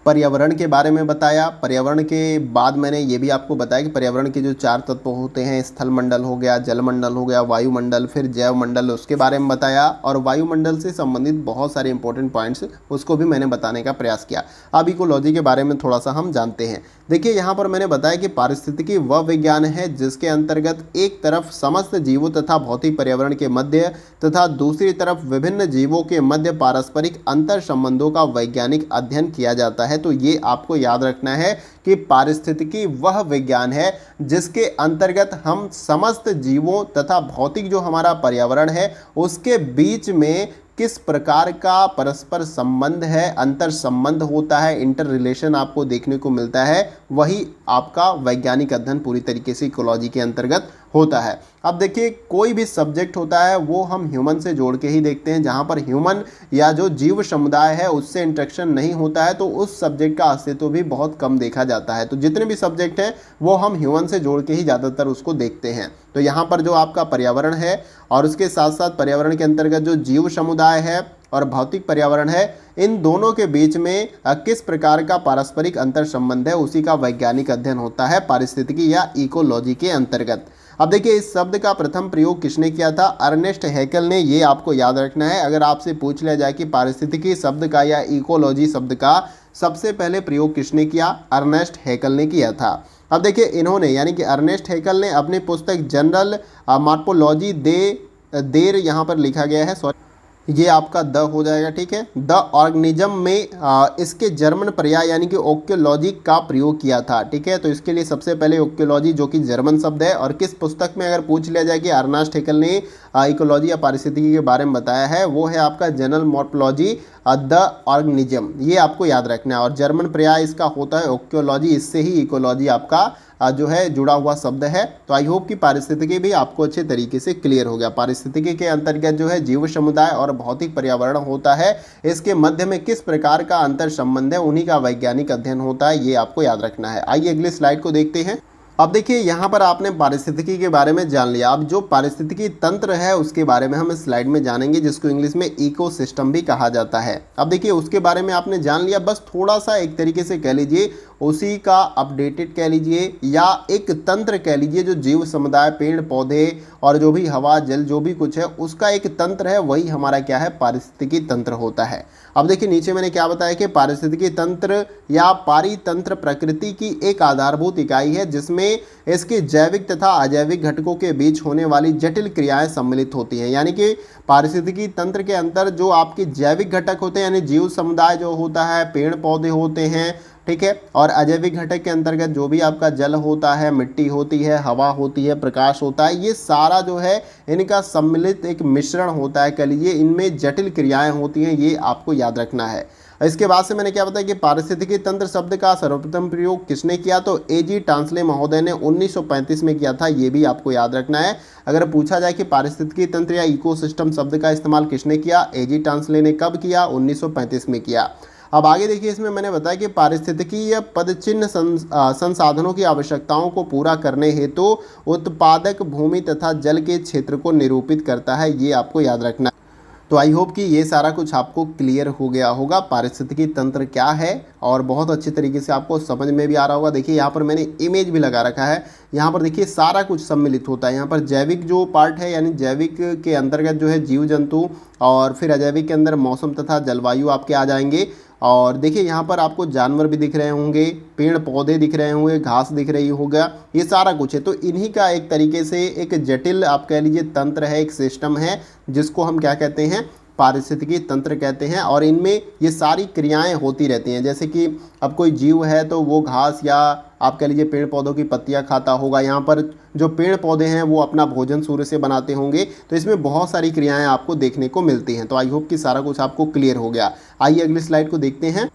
पर्यावरण के बारे में बताया। पर्यावरण के बाद मैंने ये भी आपको बताया कि पर्यावरण के जो 4 तत्व होते हैं, स्थल मंडल हो गया, जल मंडल हो गया, वायुमंडल, फिर जैव मंडल, उसके बारे में बताया। और वायुमंडल से संबंधित बहुत सारे इंपॉर्टेंट पॉइंट्स उसको भी मैंने बताने का प्रयास किया। अब इकोलॉजी के बारे में थोड़ा सा हम जानते हैं। देखिए यहाँ पर मैंने बताया कि पारिस्थितिकी वह विज्ञान है जिसके अंतर्गत एक तरफ समस्त जीवों तथा भौतिक पर्यावरण के मध्य तथा दूसरी तरफ विभिन्न जीवों के मध्य पारस्परिक अंतर संबंधों का वैज्ञानिक अध्ययन किया जाता है। तो ये आपको याद रखना है कि पारिस्थितिकी वह विज्ञान है जिसके अंतर्गत हम समस्त जीवों तथा भौतिक जो हमारा पर्यावरण है उसके बीच में किस प्रकार का परस्पर संबंध है, अंतर संबंध होता है, इंटर रिलेशन आपको देखने को मिलता है, वही आपका वैज्ञानिक अध्ययन पूरी तरीके से इकोलॉजी के अंतर्गत होता है। अब देखिए कोई भी सब्जेक्ट होता है वो हम ह्यूमन से जोड़ के ही देखते हैं। जहाँ पर ह्यूमन या जो जीव समुदाय है उससे इंटरेक्शन नहीं होता है तो उस सब्जेक्ट का अस्तित्व भी बहुत कम देखा जाता है। तो जितने भी सब्जेक्ट हैं वो हम ह्यूमन से जोड़ के ही ज़्यादातर उसको देखते हैं। तो यहाँ पर जो आपका पर्यावरण है और उसके साथ साथ पर्यावरण के अंतर्गत जो जीव समुदाय है और भौतिक पर्यावरण है, इन दोनों के बीच में किस प्रकार का पारस्परिक अंतर संबंध है, उसी का वैज्ञानिक अध्ययन होता है पारिस्थितिकी या इकोलॉजी के अंतर्गत। अब देखिए इस शब्द का प्रथम प्रयोग किसने किया था? अर्नेस्ट हैकेल ने। ये आपको याद रखना है। अगर आपसे पूछ लिया जाए कि पारिस्थितिकी शब्द का या इकोलॉजी शब्द का सबसे पहले प्रयोग किसने किया? अर्नेस्ट हैकेल ने किया था। अब देखिए इन्होंने यानी कि अर्नेस्ट हैकेल ने अपनी पुस्तक जनरल मॉर्फोलॉजी देर यहाँ पर लिखा गया है, सॉरी ये आपका द हो जाएगा, ठीक है। द ऑर्गेनिज्म में इसके जर्मन पर्याय यानी कि ओक्योलॉजी का प्रयोग किया था, ठीक है। तो इसके लिए सबसे पहले ओक्योलॉजी जो कि जर्मन शब्द है, और किस पुस्तक में अगर पूछ लिया जाए कि अर्नेस्ट हैकेल ने इकोलॉजी या पारिस्थितिकी के बारे में बताया है, वो है आपका जनरल मॉर्फोलॉजी द ऑर्गेनिज्म। ये आपको याद रखना है। और जर्मन पर्याय इसका होता है ओक्योलॉजी, इससे ही इकोलॉजी आपका जो है जुड़ा हुआ शब्द है। तो आई होप कि पारिस्थितिकी भी आपको अच्छे तरीके से क्लियर हो गया। पारिस्थितिकी के अंतर्गत जो है जीव समुदाय और भौतिक पर्यावरण होता है, इसके मध्य में किस प्रकार का अंतर संबंध है, उन्हीं का वैज्ञानिक अध्ययन होता है। ये आपको याद रखना है। आइए अगली स्लाइड को देखते हैं। अब देखिए यहाँ पर आपने पारिस्थितिकी के बारे में जान लिया। अब जो पारिस्थितिकी तंत्र है उसके बारे में हम इस स्लाइड में जानेंगे, जिसको इंग्लिश में इकोसिस्टम भी कहा जाता है। अब देखिए उसके बारे में आपने जान लिया, बस थोड़ा सा एक तरीके से कह लीजिए उसी का अपडेटेड कह लीजिए या एक तंत्र कह लीजिए, जो जीव समुदाय, पेड़ पौधे और जो भी हवा जल जो भी कुछ है उसका एक तंत्र है, वही हमारा क्या है? पारिस्थितिकी तंत्र होता है। अब देखिए नीचे मैंने क्या बताया कि पारिस्थितिकी तंत्र या पारितंत्र प्रकृति की एक आधारभूत इकाई है, जिसमें इसके जैविक तथा अजैविक घटकों के बीच होने वाली जटिल क्रियाएं सम्मिलित होती हैं। यानी कि पारिस्थितिकी तंत्र के अंदर जो आपके जैविक घटक होते हैं, यानी जीव समुदाय जो होता है, पेड़ पौधे होते हैं, ठीक है, और अजैविक घटक के अंतर्गत जो भी आपका जल होता है, मिट्टी होती है, हवा होती है, प्रकाश होता है, ये सारा जो है इनका सम्मिलित एक मिश्रण होता है कह लीजिए। इनमें जटिल क्रियाएं होती हैं, ये आपको याद रखना है। इसके बाद से मैंने क्या बताया कि पारिस्थितिकी तंत्र शब्द का सर्वप्रथम प्रयोग किसने किया? तो एजी टांसले महोदय ने 1935 में किया था। ये भी आपको याद रखना है। अगर पूछा जाए कि पारिस्थितिकी तंत्र या इकोसिस्टम शब्द का इस्तेमाल किसने किया? एजी टांसले ने कब किया? 1935 में किया। अब आगे देखिए, इसमें मैंने बताया कि पारिस्थितिकी या पदचिह्न संसाधनों की आवश्यकताओं को पूरा करने हेतु उत्पादक भूमि तथा जल के क्षेत्र को निरूपित करता है। ये आपको याद रखना है। तो आई होप कि ये सारा कुछ आपको क्लियर हो गया होगा, पारिस्थितिकी तंत्र क्या है, और बहुत अच्छे तरीके से आपको समझ में भी आ रहा होगा। देखिए यहाँ पर मैंने इमेज भी लगा रखा है। यहाँ पर देखिए सारा कुछ सम्मिलित होता है। यहाँ पर जैविक जो पार्ट है, यानी जैविक के अंतर्गत जो है जीव जंतु, और फिर अजैविक के अंदर मौसम तथा जलवायु आपके आ जाएंगे। और देखिए यहाँ पर आपको जानवर भी दिख रहे होंगे, पेड़ पौधे दिख रहे होंगे, घास दिख रही होगा, ये सारा कुछ है। तो इन्हीं का एक तरीके से एक जटिल आप कह लीजिए तंत्र है, एक सिस्टम है, जिसको हम क्या कहते हैं? पारिस्थितिकी तंत्र कहते हैं। और इनमें ये सारी क्रियाएं होती रहती हैं। जैसे कि अब कोई जीव है तो वो घास या आप कह लीजिए पेड़ पौधों की पत्तियां खाता होगा। यहाँ पर जो पेड़ पौधे हैं वो अपना भोजन सूर्य से बनाते होंगे। तो इसमें बहुत सारी क्रियाएं आपको देखने को मिलती हैं। तो आई होप कि सारा कुछ आपको क्लियर हो गया। आइए अगली स्लाइड को देखते हैं।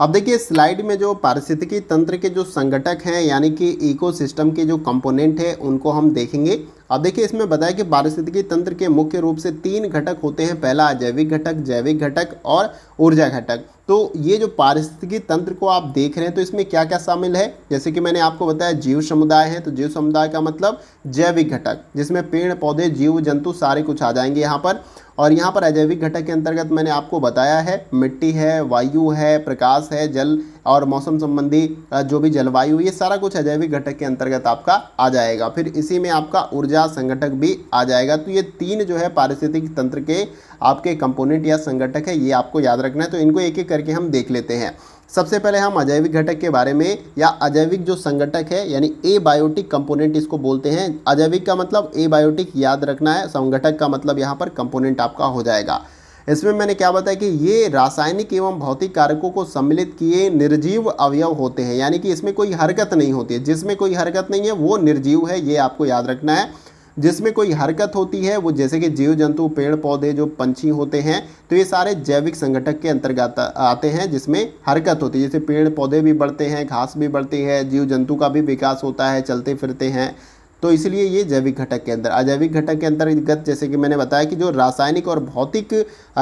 अब देखिए स्लाइड में जो पारिस्थितिकी तंत्र के जो संगठक हैं, यानी कि इकोसिस्टम के जो कंपोनेंट है, उनको हम देखेंगे। अब देखिए इसमें बताया कि पारिस्थितिकी तंत्र के मुख्य रूप से 3 घटक होते हैं। पहला अजैविक घटक, जैविक घटक और ऊर्जा घटक। तो ये जो पारिस्थितिकी तंत्र को आप देख रहे हैं, तो इसमें क्या क्या शामिल है? जैसे कि मैंने आपको बताया जीव समुदाय है, तो जीव समुदाय का मतलब जैविक घटक, जिसमें पेड़ पौधे, जीव जंतु सारे कुछ आ जाएंगे यहाँ पर। और यहाँ पर अजैविक घटक के अंतर्गत मैंने आपको बताया है मिट्टी है, वायु है, प्रकाश है, जल और मौसम संबंधी जो भी जलवायु, ये सारा कुछ अजैविक घटक के अंतर्गत आपका आ जाएगा। फिर इसी में आपका ऊर्जा संगठक भी आ जाएगा। तो ये 3 जो है पारिस्थितिकी तंत्र के आपके कंपोनेंट या संगठक है, ये आपको याद रखना है। तो इनको एक एक करके हम देख लेते हैं। सबसे पहले हम अजैविक घटक के बारे में, या अजैविक जो संगठक है, यानी एबायोटिक कंपोनेंट इसको बोलते हैं। अजैविक का मतलब एबायोटिक याद रखना है, संगठक का मतलब यहाँ पर कंपोनेंट आपका हो जाएगा। इसमें मैंने क्या बताया कि ये रासायनिक एवं भौतिक कारकों को सम्मिलित किए निर्जीव अवयव होते हैं। यानी कि इसमें कोई हरकत नहीं होती है। जिसमें कोई हरकत नहीं है वो निर्जीव है, ये आपको याद रखना है। जिसमें कोई हरकत होती है वो जैसे कि जीव जंतु, पेड़ पौधे, जो पंछी होते हैं, तो ये सारे जैविक संगठक के अंतर्गत आते हैं, जिसमें हरकत होती है। जैसे पेड़ पौधे भी बढ़ते हैं, घास भी बढ़ती है, जीव जंतु का भी विकास होता है, चलते फिरते हैं। तो इसलिए ये जैविक घटक के अंदर। अजैविक घटक के अंतर्गत जैसे कि मैंने बताया कि जो रासायनिक और भौतिक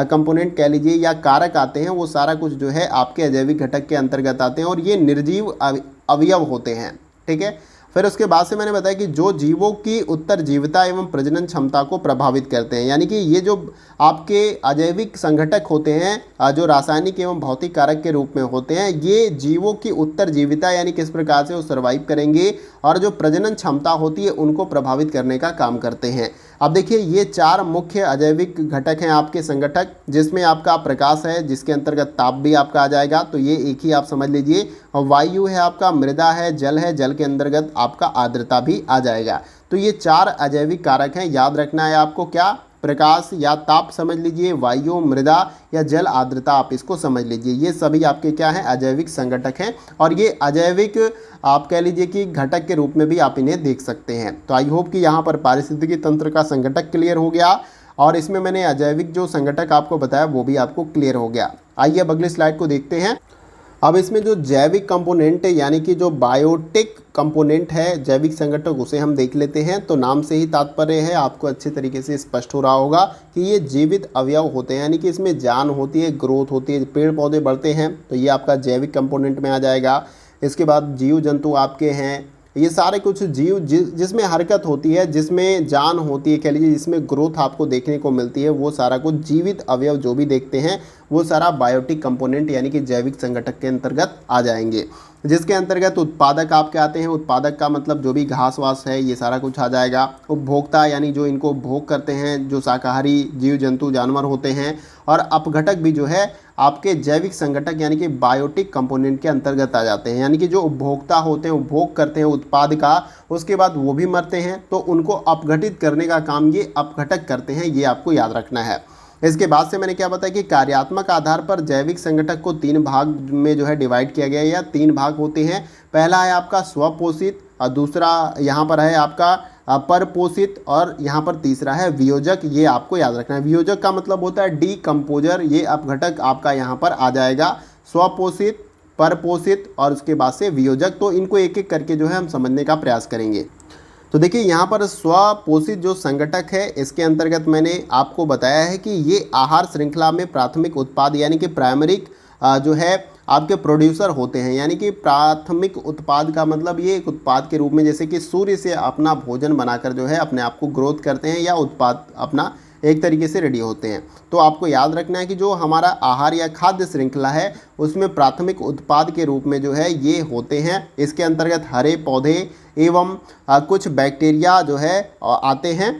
कंपोनेंट कह लीजिए या कारक आते हैं, वो सारा कुछ जो है आपके अजैविक घटक के अंतर्गत आते हैं, और ये निर्जीव अवयव होते हैं। ठीक है। फिर उसके बाद से मैंने बताया कि जो जीवों की उत्तरजीविता एवं प्रजनन क्षमता को प्रभावित करते हैं, यानी कि ये जो आपके अजैविक संघटक होते हैं जो रासायनिक एवं भौतिक कारक के रूप में होते हैं, ये जीवों की उत्तरजीविता यानी किस प्रकार से वो सर्वाइव करेंगे और जो प्रजनन क्षमता होती है उनको प्रभावित करने का काम करते हैं। अब देखिए ये 4 मुख्य अजैविक घटक हैं आपके संगठक, जिसमें आपका प्रकाश है जिसके अंतर्गत ताप भी आपका आ जाएगा, तो ये एक ही आप समझ लीजिए। वायु है आपका, मृदा है, जल के अंतर्गत आपका आर्द्रता भी आ जाएगा। तो ये 4 अजैविक कारक हैं, याद रखना है आपको। क्या? प्रकाश या ताप समझ लीजिए, वायु, मृदा या जल, आर्द्रता आप इसको समझ लीजिए। ये सभी आपके क्या हैं? अजैविक संघटक हैं, और ये अजैविक आप कह लीजिए कि घटक के रूप में भी आप इन्हें देख सकते हैं। तो आई होप कि यहाँ पर पारिस्थितिकी तंत्र का संघटक क्लियर हो गया, और इसमें मैंने अजैविक जो संघटक आपको बताया वो भी आपको क्लियर हो गया। आइए अब अगली स्लाइड को देखते हैं। अब इसमें जो जैविक कंपोनेंट है यानी कि जो बायोटिक कंपोनेंट है जैविक संगठक, उसे हम देख लेते हैं। तो नाम से ही तात्पर्य है, आपको अच्छे तरीके से स्पष्ट हो रहा होगा कि ये जीवित अवयव होते हैं, यानी कि इसमें जान होती है, ग्रोथ होती है, पेड़ पौधे बढ़ते हैं, तो ये आपका जैविक कंपोनेंट में आ जाएगा। इसके बाद जीव जंतु आपके हैं, ये सारे कुछ जीव जिसमें हरकत होती है, जिसमें जान होती है, कह लीजिए जिसमें ग्रोथ आपको देखने को मिलती है, वो सारा कुछ जीवित अवयव जो भी देखते हैं वो सारा बायोटिक कंपोनेंट यानी कि जैविक संगठक के अंतर्गत आ जाएंगे। जिसके अंतर्गत उत्पादक आपके आते हैं, उत्पादक का मतलब जो भी घास वास है ये सारा कुछ आ जाएगा। उपभोक्ता यानी जो इनको उपभोग करते हैं, जो शाकाहारी जीव जंतु जानवर होते हैं। और अपघटक भी जो है आपके जैविक संगठक यानी कि बायोटिक कंपोनेंट के अंतर्गत आ जाते हैं, यानी कि जो उपभोक्ता होते हैं, उपभोग करते हैं उत्पाद का, उसके बाद वो भी मरते हैं, तो उनको अपघटित करने का काम ये अपघटक करते हैं, ये आपको याद रखना है। इसके बाद से मैंने क्या बताया कि कार्यात्मक आधार पर जैविक संगठक को 3 भाग में जो है डिवाइड किया गया है, या 3 भाग होते हैं। पहला है आपका स्वपोषित, और दूसरा यहाँ पर है आपका परपोषित, और यहाँ पर तीसरा है वियोजक। ये आपको याद रखना है। वियोजक का मतलब होता है डीकम्पोजर, ये अपघटक आपका यहाँ पर आ जाएगा। स्वपोषित, परपोषित और उसके बाद से वियोजक, तो इनको एक एक करके जो है हम समझने का प्रयास करेंगे। तो देखिए यहाँ पर स्वपोषित जो संगठक है, इसके अंतर्गत मैंने आपको बताया है कि ये आहार श्रृंखला में प्राथमिक उत्पाद यानी कि प्राइमरिक जो है आपके प्रोड्यूसर होते हैं। यानी कि प्राथमिक उत्पाद का मतलब ये एक उत्पाद के रूप में, जैसे कि सूर्य से अपना भोजन बनाकर जो है अपने आप को ग्रोथ करते हैं, या उत्पाद अपना एक तरीके से रेडी होते हैं। तो आपको याद रखना है कि जो हमारा आहार या खाद्य श्रृंखला है उसमें प्राथमिक उत्पाद के रूप में जो है ये होते हैं। इसके अंतर्गत हरे पौधे एवं कुछ बैक्टीरिया जो है आते हैं।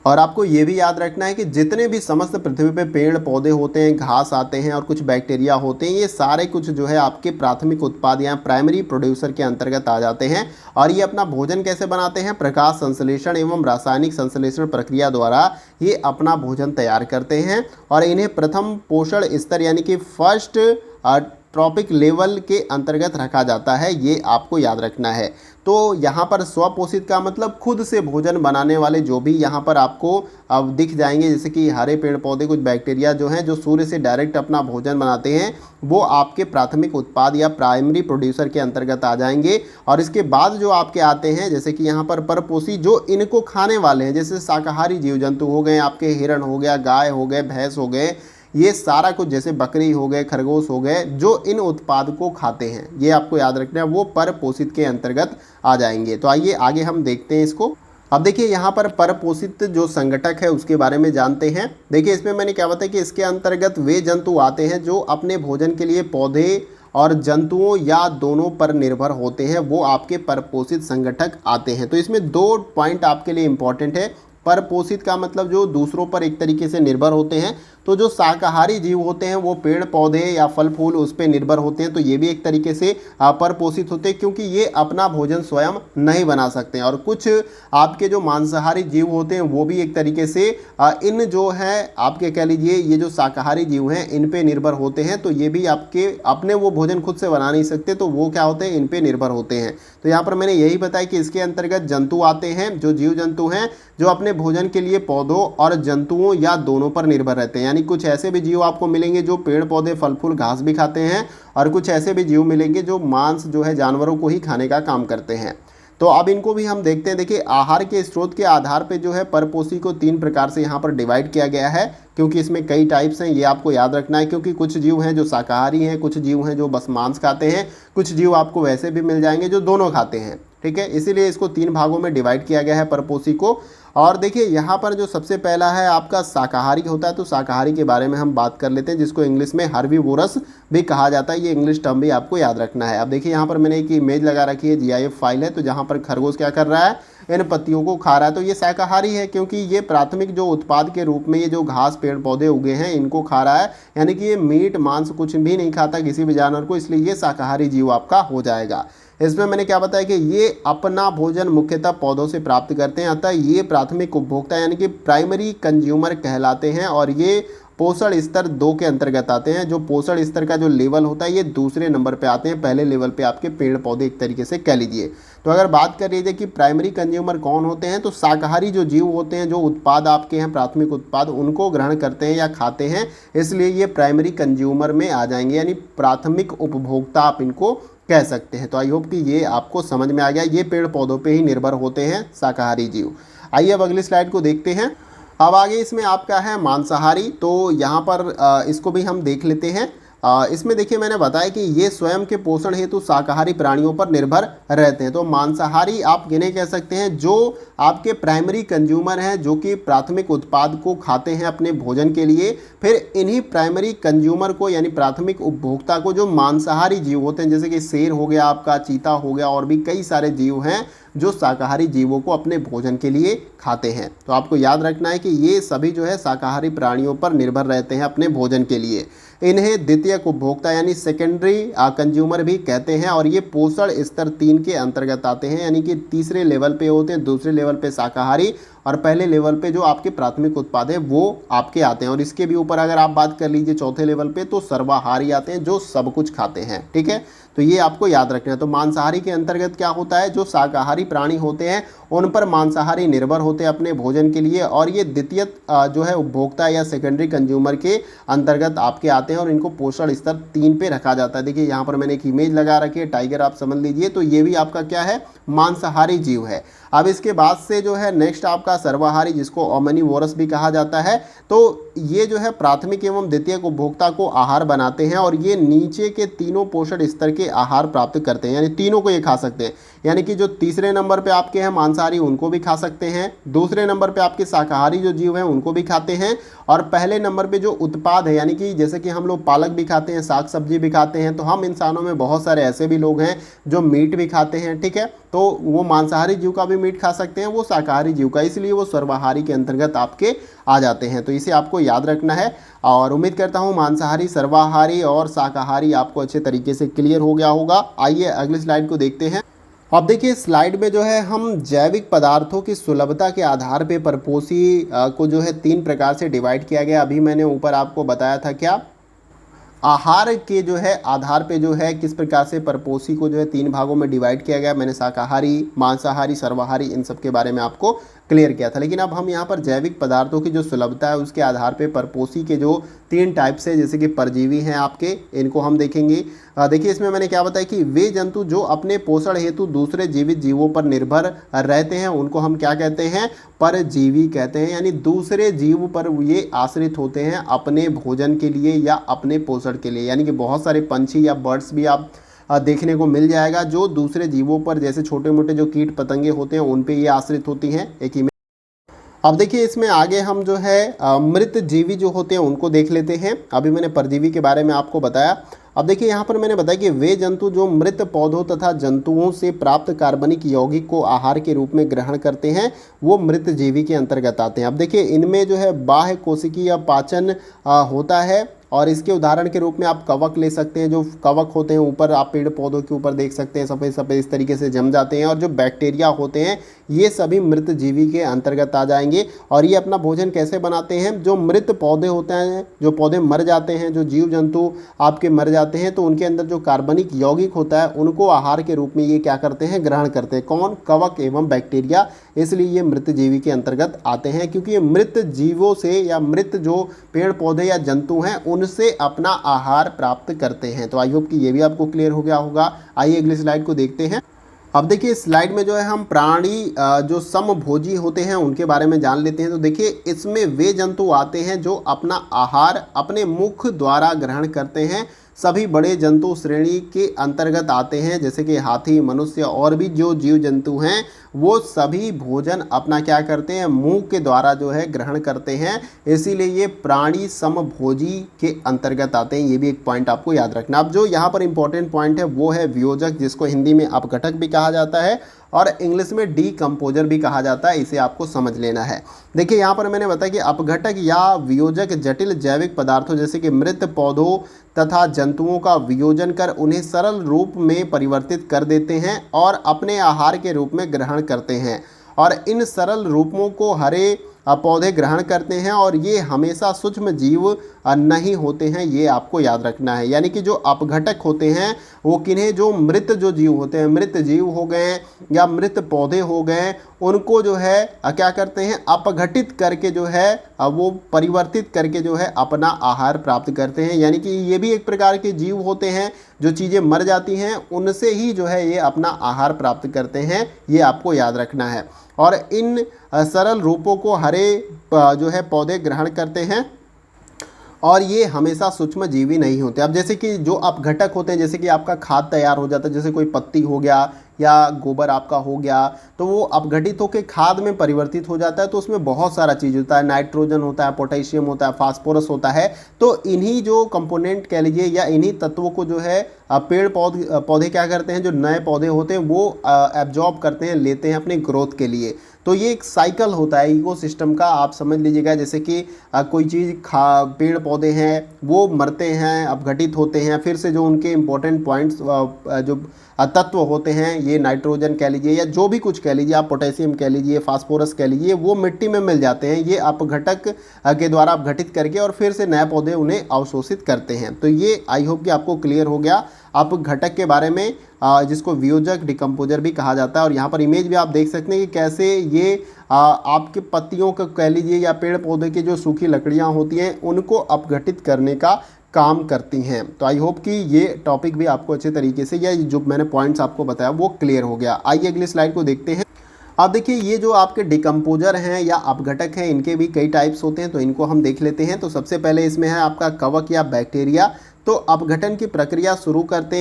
और आपको ये भी याद रखना है कि जितने भी समस्त पृथ्वी पे पेड़ पौधे होते हैं, घास आते हैं और कुछ बैक्टीरिया होते हैं, ये सारे कुछ जो है आपके प्राथमिक उत्पाद या प्राइमरी प्रोड्यूसर के अंतर्गत आ जाते हैं। और ये अपना भोजन कैसे बनाते हैं? प्रकाश संश्लेषण एवं रासायनिक संश्लेषण प्रक्रिया द्वारा ये अपना भोजन तैयार करते हैं, और इन्हें प्रथम पोषण स्तर यानी कि फर्स्ट ट्रॉपिक लेवल के अंतर्गत रखा जाता है, ये आपको याद रखना है। तो यहाँ पर स्वपोषित का मतलब खुद से भोजन बनाने वाले जो भी यहाँ पर आपको अब दिख जाएंगे, जैसे कि हरे पेड़ पौधे, कुछ बैक्टीरिया जो हैं जो सूर्य से डायरेक्ट अपना भोजन बनाते हैं, वो आपके प्राथमिक उत्पाद या प्राइमरी प्रोड्यूसर के अंतर्गत आ जाएंगे। और इसके बाद जो आपके आते हैं, जैसे कि यहाँ पर परपोषी जो इनको खाने वाले हैं, जैसे शाकाहारी जीव जंतु हो गए आपके, हिरण हो गया, गाय हो गए, भैंस हो गए, ये सारा कुछ, जैसे बकरी हो गए, खरगोश हो गए, जो इन उत्पाद को खाते हैं, ये आपको याद रखना है, वो परपोषित के अंतर्गत आ जाएंगे। तो आइए आगे हम देखते हैं इसको। अब देखिए यहाँ पर परपोषित जो संगठक है उसके बारे में जानते हैं। देखिए इसमें मैंने क्या बताया कि इसके अंतर्गत वे जंतु आते हैं जो अपने भोजन के लिए पौधे और जंतुओं या दोनों पर निर्भर होते हैं, वो आपके परपोषित संगठक आते हैं। तो इसमें 2 पॉइंट आपके लिए इंपॉर्टेंट है। परपोषित का मतलब जो दूसरों पर एक तरीके से निर्भर होते हैं, तो जो शाकाहारी जीव होते हैं वो पेड़ पौधे या फल फूल उस पर निर्भर होते हैं, तो ये भी एक तरीके से परपोषित होते हैं, क्योंकि ये अपना भोजन स्वयं नहीं बना सकते हैं। और कुछ आपके जो मांसाहारी जीव होते हैं वो भी एक तरीके से इन जो है आपके कह लीजिए ये जो शाकाहारी जीव हैं इन पे निर्भर होते हैं, तो ये भी आपके अपने वो भोजन खुद से बना नहीं सकते, तो वो क्या होते हैं, इन पे निर्भर होते हैं। तो यहाँ पर मैंने यही बताया कि इसके अंतर्गत जंतु आते हैं, जो जीव जंतु हैं जो अपने भोजन के लिए पौधों और जंतुओं या दोनों पर निर्भर रहते हैं। यानी कुछ ऐसे भी जीव आपको मिलेंगे जो पेड़ पौधे फल फूल घास भी खाते हैं, और कुछ ऐसे भी जीव मिलेंगे जो मांस जो है जानवरों को ही खाने का काम करते हैं। तो अब इनको भी हम देखते हैं। देखिए आहार के स्रोत के आधार पे जो है परपोषी को 3 प्रकार से यहाँ पर डिवाइड किया गया है, क्योंकि इसमें कई टाइप्स हैं, ये आपको याद रखना है। क्योंकि कुछ जीव हैं जो शाकाहारी हैं, कुछ जीव हैं जो बस मांस खाते हैं, कुछ जीव आपको वैसे भी मिल जाएंगे जो दोनों खाते हैं, ठीक है। इसीलिए इसको 3 भागों में डिवाइड किया गया है परपोषी को। और देखिए यहाँ पर जो सबसे पहला है आपका शाकाहारी होता है, तो शाकाहारी के बारे में हम बात कर लेते हैं, जिसको इंग्लिश में हर्बीवोरस भी कहा जाता है। ये इंग्लिश टर्म भी आपको याद रखना है। अब देखिए यहाँ पर मैंने एक इमेज लगा रखी है, जीआईएफ फाइल है, तो जहाँ पर खरगोश क्या कर रहा है, इन पत्तियों को खा रहा है, तो ये शाकाहारी है, क्योंकि ये प्राथमिक जो उत्पाद के रूप में ये जो घास पेड़ पौधे उगे हैं इनको खा रहा है, यानी कि ये मीट मांस कुछ भी नहीं खाता किसी भी जानवर को, इसलिए ये शाकाहारी जीव आपका हो जाएगा। इसमें मैंने क्या बताया कि ये अपना भोजन मुख्यतः पौधों से प्राप्त करते हैं, अतः ये प्राथमिक उपभोक्ता यानी कि प्राइमरी कंज्यूमर कहलाते हैं। और ये पोषण स्तर 2 के अंतर्गत आते हैं। जो पोषण स्तर का जो लेवल होता है ये दूसरे नंबर पे आते हैं, पहले लेवल पे आपके पेड़ पौधे एक तरीके से कह लीजिए। तो अगर बात कर लीजिए कि प्राइमरी कंज्यूमर कौन होते हैं, तो शाकाहारी जो जीव होते हैं, जो उत्पाद आपके हैं प्राथमिक उत्पाद, उनको ग्रहण करते हैं या खाते हैं, इसलिए ये प्राइमरी कंज्यूमर में आ जाएंगे, यानी प्राथमिक उपभोक्ता आप इनको कह सकते हैं। तो आई होप कि ये आपको समझ में आ गया। ये पेड़ पौधों पे ही निर्भर होते हैं शाकाहारी जीव। आइए अब अगली स्लाइड को देखते हैं। अब आगे इसमें आपका है मांसाहारी, तो यहाँ पर इसको भी हम देख लेते हैं। इसमें देखिए मैंने बताया कि ये स्वयं के पोषण हेतु शाकाहारी प्राणियों पर निर्भर रहते हैं। तो मांसाहारी आप किन्हें कह सकते हैं, जो आपके प्राइमरी कंज्यूमर हैं, जो कि प्राथमिक उत्पाद को खाते हैं अपने भोजन के लिए। फिर इन्हीं प्राइमरी कंज्यूमर को यानी प्राथमिक उपभोक्ता को जो मांसाहारी जीव होते हैं, जैसे कि शेर हो गया आपका, चीता हो गया, और भी कई सारे जीव हैं जो शाकाहारी जीवों को अपने भोजन के लिए खाते हैं। तो आपको याद रखना है कि ये सभी जो है शाकाहारी प्राणियों पर निर्भर रहते हैं अपने भोजन के लिए। इन्हें द्वितीयक उपभोक्ता यानी सेकेंडरी कंज्यूमर भी कहते हैं, और ये पोषण स्तर 3 के अंतर्गत आते हैं, यानी कि तीसरे लेवल पे होते हैं, दूसरे लेवल पे शाकाहारी, और पहले लेवल पे जो आपके प्राथमिक उत्पाद है वो आपके आते हैं। और इसके भी ऊपर अगर आप बात कर लीजिए चौथे लेवल पे, तो सर्वाहारी आते हैं, जो सब कुछ खाते हैं, ठीक है। तो ये आपको याद रखना है। तो मांसाहारी के अंतर्गत क्या होता है, जो शाकाहारी प्राणी होते हैं उन पर मांसाहारी निर्भर होते हैं अपने भोजन के लिए, और ये द्वितीय जो है उपभोक्ता या सेकेंडरी कंज्यूमर के अंतर्गत आपके आते हैं, और इनको पोषण स्तर 3 पे रखा जाता है। देखिए यहाँ पर मैंने एक इमेज लगा रखी है, टाइगर आप समझ लीजिए, तो ये भी आपका क्या है, मांसाहारी जीव है। अब इसके बाद से जो है नेक्स्ट आपका सर्वाहारी, जिसको ओमनिवोरस भी कहा जाता है। तो ये जो है प्राथमिक एवं द्वितीयक उपभोक्ता को आहार बनाते हैं, और ये नीचे के तीनों पोषण स्तर के आहार प्राप्त करते हैं, यानी तीनों को ये खा सकते हैं। यानी कि जो तीसरे नंबर पे आपके हैं मांसाहारी, उनको भी खा सकते हैं, दूसरे नंबर पे आपके शाकाहारी जो जीव हैं उनको भी खाते हैं, और पहले नंबर पे जो उत्पाद है, यानी कि जैसे कि हम लोग पालक भी खाते हैं, साग सब्जी भी खाते हैं, तो हम इंसानों में बहुत सारे ऐसे भी लोग हैं जो मीट भी खाते हैं, ठीक है। तो वो मांसाहारी जीव का भी मीट खा सकते हैं, वो शाकाहारी जीव का, इसलिए वो सर्वाहारी के अंतर्गत आपके आ जाते हैं। तो इसे आपको याद रखना है, और उम्मीद करता हूँ मांसाहारी, सर्वाहारी और शाकाहारी आपको अच्छे तरीके से क्लियर हो गया होगा। आइए अगली स्लाइड को देखते हैं। अब देखिए स्लाइड में जो है हम जैविक पदार्थों की सुलभता के आधार पे परपोषी को जो है 3 प्रकार से डिवाइड किया गया। अभी मैंने ऊपर आपको बताया था क्या, आहार के जो है आधार पे जो है किस प्रकार से परपोषी को जो है 3 भागों में डिवाइड किया गया। मैंने शाकाहारी, मांसाहारी, सर्वाहारी इन सब के बारे में आपको क्लियर किया था। लेकिन अब हम यहाँ पर जैविक पदार्थों की जो सुलभता है उसके आधार पे परपोषी के जो 3 टाइप्स है, जैसे कि परजीवी हैं आपके, इनको हम देखेंगे। देखिए इसमें मैंने क्या बताया कि वे जंतु जो अपने पोषण हेतु दूसरे जीवित जीवों पर निर्भर रहते हैं उनको हम क्या कहते हैं, परजीवी कहते हैं। यानी दूसरे जीव पर ये आश्रित होते हैं अपने भोजन के लिए या अपने पोषण के लिए। यानी कि बहुत सारे पंछी या बर्ड्स भी आप देखने को मिल जाएगा जो दूसरे जीवों पर, जैसे छोटे मोटे जो कीट पतंगे होते हैं उन पे ये आश्रित होती हैं। एक ही में अब देखिए इसमें आगे हम जो है मृत जीवी जो होते हैं उनको देख लेते हैं। अभी मैंने परजीवी के बारे में आपको बताया। अब देखिए यहाँ पर मैंने बताया कि वे जंतु जो मृत पौधों तथा जंतुओं से प्राप्त कार्बनिक यौगिक को आहार के रूप में ग्रहण करते हैं, वो मृत जीवी के अंतर्गत आते हैं। अब देखिए इनमें जो है बाह्य कोशिकीय पाचन होता है, और इसके उदाहरण के रूप में आप कवक ले सकते हैं। जो कवक होते हैं ऊपर आप पेड़ पौधों के ऊपर देख सकते हैं, सफ़ेद सफ़ेद इस तरीके से जम जाते हैं। और जो बैक्टीरिया होते हैं ये सभी मृत जीवी के अंतर्गत आ जाएंगे। और ये अपना भोजन कैसे बनाते हैं, जो मृत पौधे होते हैं, जो पौधे मर जाते हैं, जो जीव जंतु आपके मर जाते हैं, तो उनके अंदर जो कार्बनिक यौगिक होता है उनको आहार के रूप में ये क्या करते हैं, ग्रहण करते हैं। कौन, कवक एवं बैक्टीरिया। इसलिए ये मृत जीवी के अंतर्गत आते हैं, क्योंकि ये मृत जीवों से या मृत जो पेड़ पौधे या जंतु हैं उनसे अपना आहार प्राप्त करते हैं। तो आई होप कि ये भी आपको क्लियर हो गया होगा। आइए अगली स्लाइड को देखते हैं। अब देखिए स्लाइड में जो है हम प्राणी जो समभोजी होते हैं उनके बारे में जान लेते हैं। तो देखिए इसमें वे जंतु आते हैं जो अपना आहार अपने मुख द्वारा ग्रहण करते हैं। सभी बड़े जंतु श्रेणी के अंतर्गत आते हैं, जैसे कि हाथी, मनुष्य और भी जो जीव जंतु हैं वो सभी भोजन अपना क्या करते हैं, मुंह के द्वारा जो है ग्रहण करते हैं। इसीलिए ये प्राणी समभोजी के अंतर्गत आते हैं। ये भी एक पॉइंट आपको याद रखना। अब जो यहाँ पर इंपॉर्टेंट पॉइंट है वो है वियोजक, जिसको हिंदी में अपघटक भी कहा जाता है और इंग्लिश में डीकम्पोजर भी कहा जाता है। इसे आपको समझ लेना है। देखिए यहाँ पर मैंने बताया कि अपघटक या वियोजक जटिल जैविक पदार्थों जैसे कि मृत पौधों तथा जंतुओं का वियोजन कर उन्हें सरल रूप में परिवर्तित कर देते हैं और अपने आहार के रूप में ग्रहण करते हैं। और इन सरल रूपों को हरे पौधे ग्रहण करते हैं और ये हमेशा सूक्ष्म जीव नहीं होते हैं। ये आपको याद रखना है। यानी कि जो अपघटक होते हैं वो किन्हें, जो मृत जो जीव होते हैं, मृत जीव हो गए या मृत पौधे हो गए, उनको जो है क्या करते हैं, अपघटित करके जो है वो परिवर्तित करके जो है अपना आहार प्राप्त करते हैं। यानी कि ये भी एक प्रकार के जीव होते हैं। जो चीज़ें मर जाती हैं उनसे ही जो है ये अपना आहार प्राप्त करते हैं। ये आपको याद रखना है। और इन सरल रूपों को हरे जो है पौधे ग्रहण करते हैं और ये हमेशा सूक्ष्म जीवी नहीं होते। अब जैसे कि जो अपघटक होते हैं, जैसे कि आपका खाद तैयार हो जाता है, जैसे कोई पत्ती हो गया या गोबर आपका हो गया, तो वो अपघटित होकर खाद में परिवर्तित हो जाता है। तो उसमें बहुत सारा चीज़ होता है, नाइट्रोजन होता है, पोटेशियम होता है, फास्फोरस होता है। तो इन्हीं जो कंपोनेंट कह लीजिए या इन्हीं तत्वों को जो है पेड़ पौधे क्या करते हैं, जो नए पौधे होते हैं वो एब्जॉर्ब करते हैं, लेते हैं अपने ग्रोथ के लिए। तो ये एक साइकिल होता है इकोसिस्टम का, आप समझ लीजिएगा। जैसे कि कोई चीज़ पेड़ पौधे हैं वो मरते हैं, अपघटित होते हैं, फिर से जो उनके इम्पोर्टेंट पॉइंट्स जो तत्व होते हैं, ये नाइट्रोजन कह लीजिए या जो भी कुछ कह लीजिए आप, पोटेशियम कह लीजिए, फास्फोरस कह लीजिए, वो मिट्टी में मिल जाते हैं। ये अपघटक के द्वारा अपघटित करके और फिर से नए पौधे उन्हें अवशोषित करते हैं। तो ये आई होप कि आपको क्लियर हो गया अपघटक के बारे में, जिसको वियोजक डिकम्पोजर भी कहा जाता है। और यहाँ पर इमेज भी आप देख सकते हैं कि कैसे ये आपके पत्तियों का कह लीजिए या पेड़ पौधे की जो सूखी लकड़ियाँ होती हैं उनको अपघटित करने का काम करती हैं। तो आई होप कि ये टॉपिक भी आपको अच्छे तरीके से, या जो मैंने पॉइंट्स आपको बताया वो क्लियर हो गया। आइए अगली स्लाइड को देखते हैं। अब देखिए ये जो आपके डिकम्पोजर हैं या अपघटक हैं, इनके भी कई टाइप्स होते हैं, तो इनको हम देख लेते हैं। तो सबसे पहले इसमें है आपका कवक या बैक्टीरिया। तो अपघटन की प्रक्रिया शुरू करते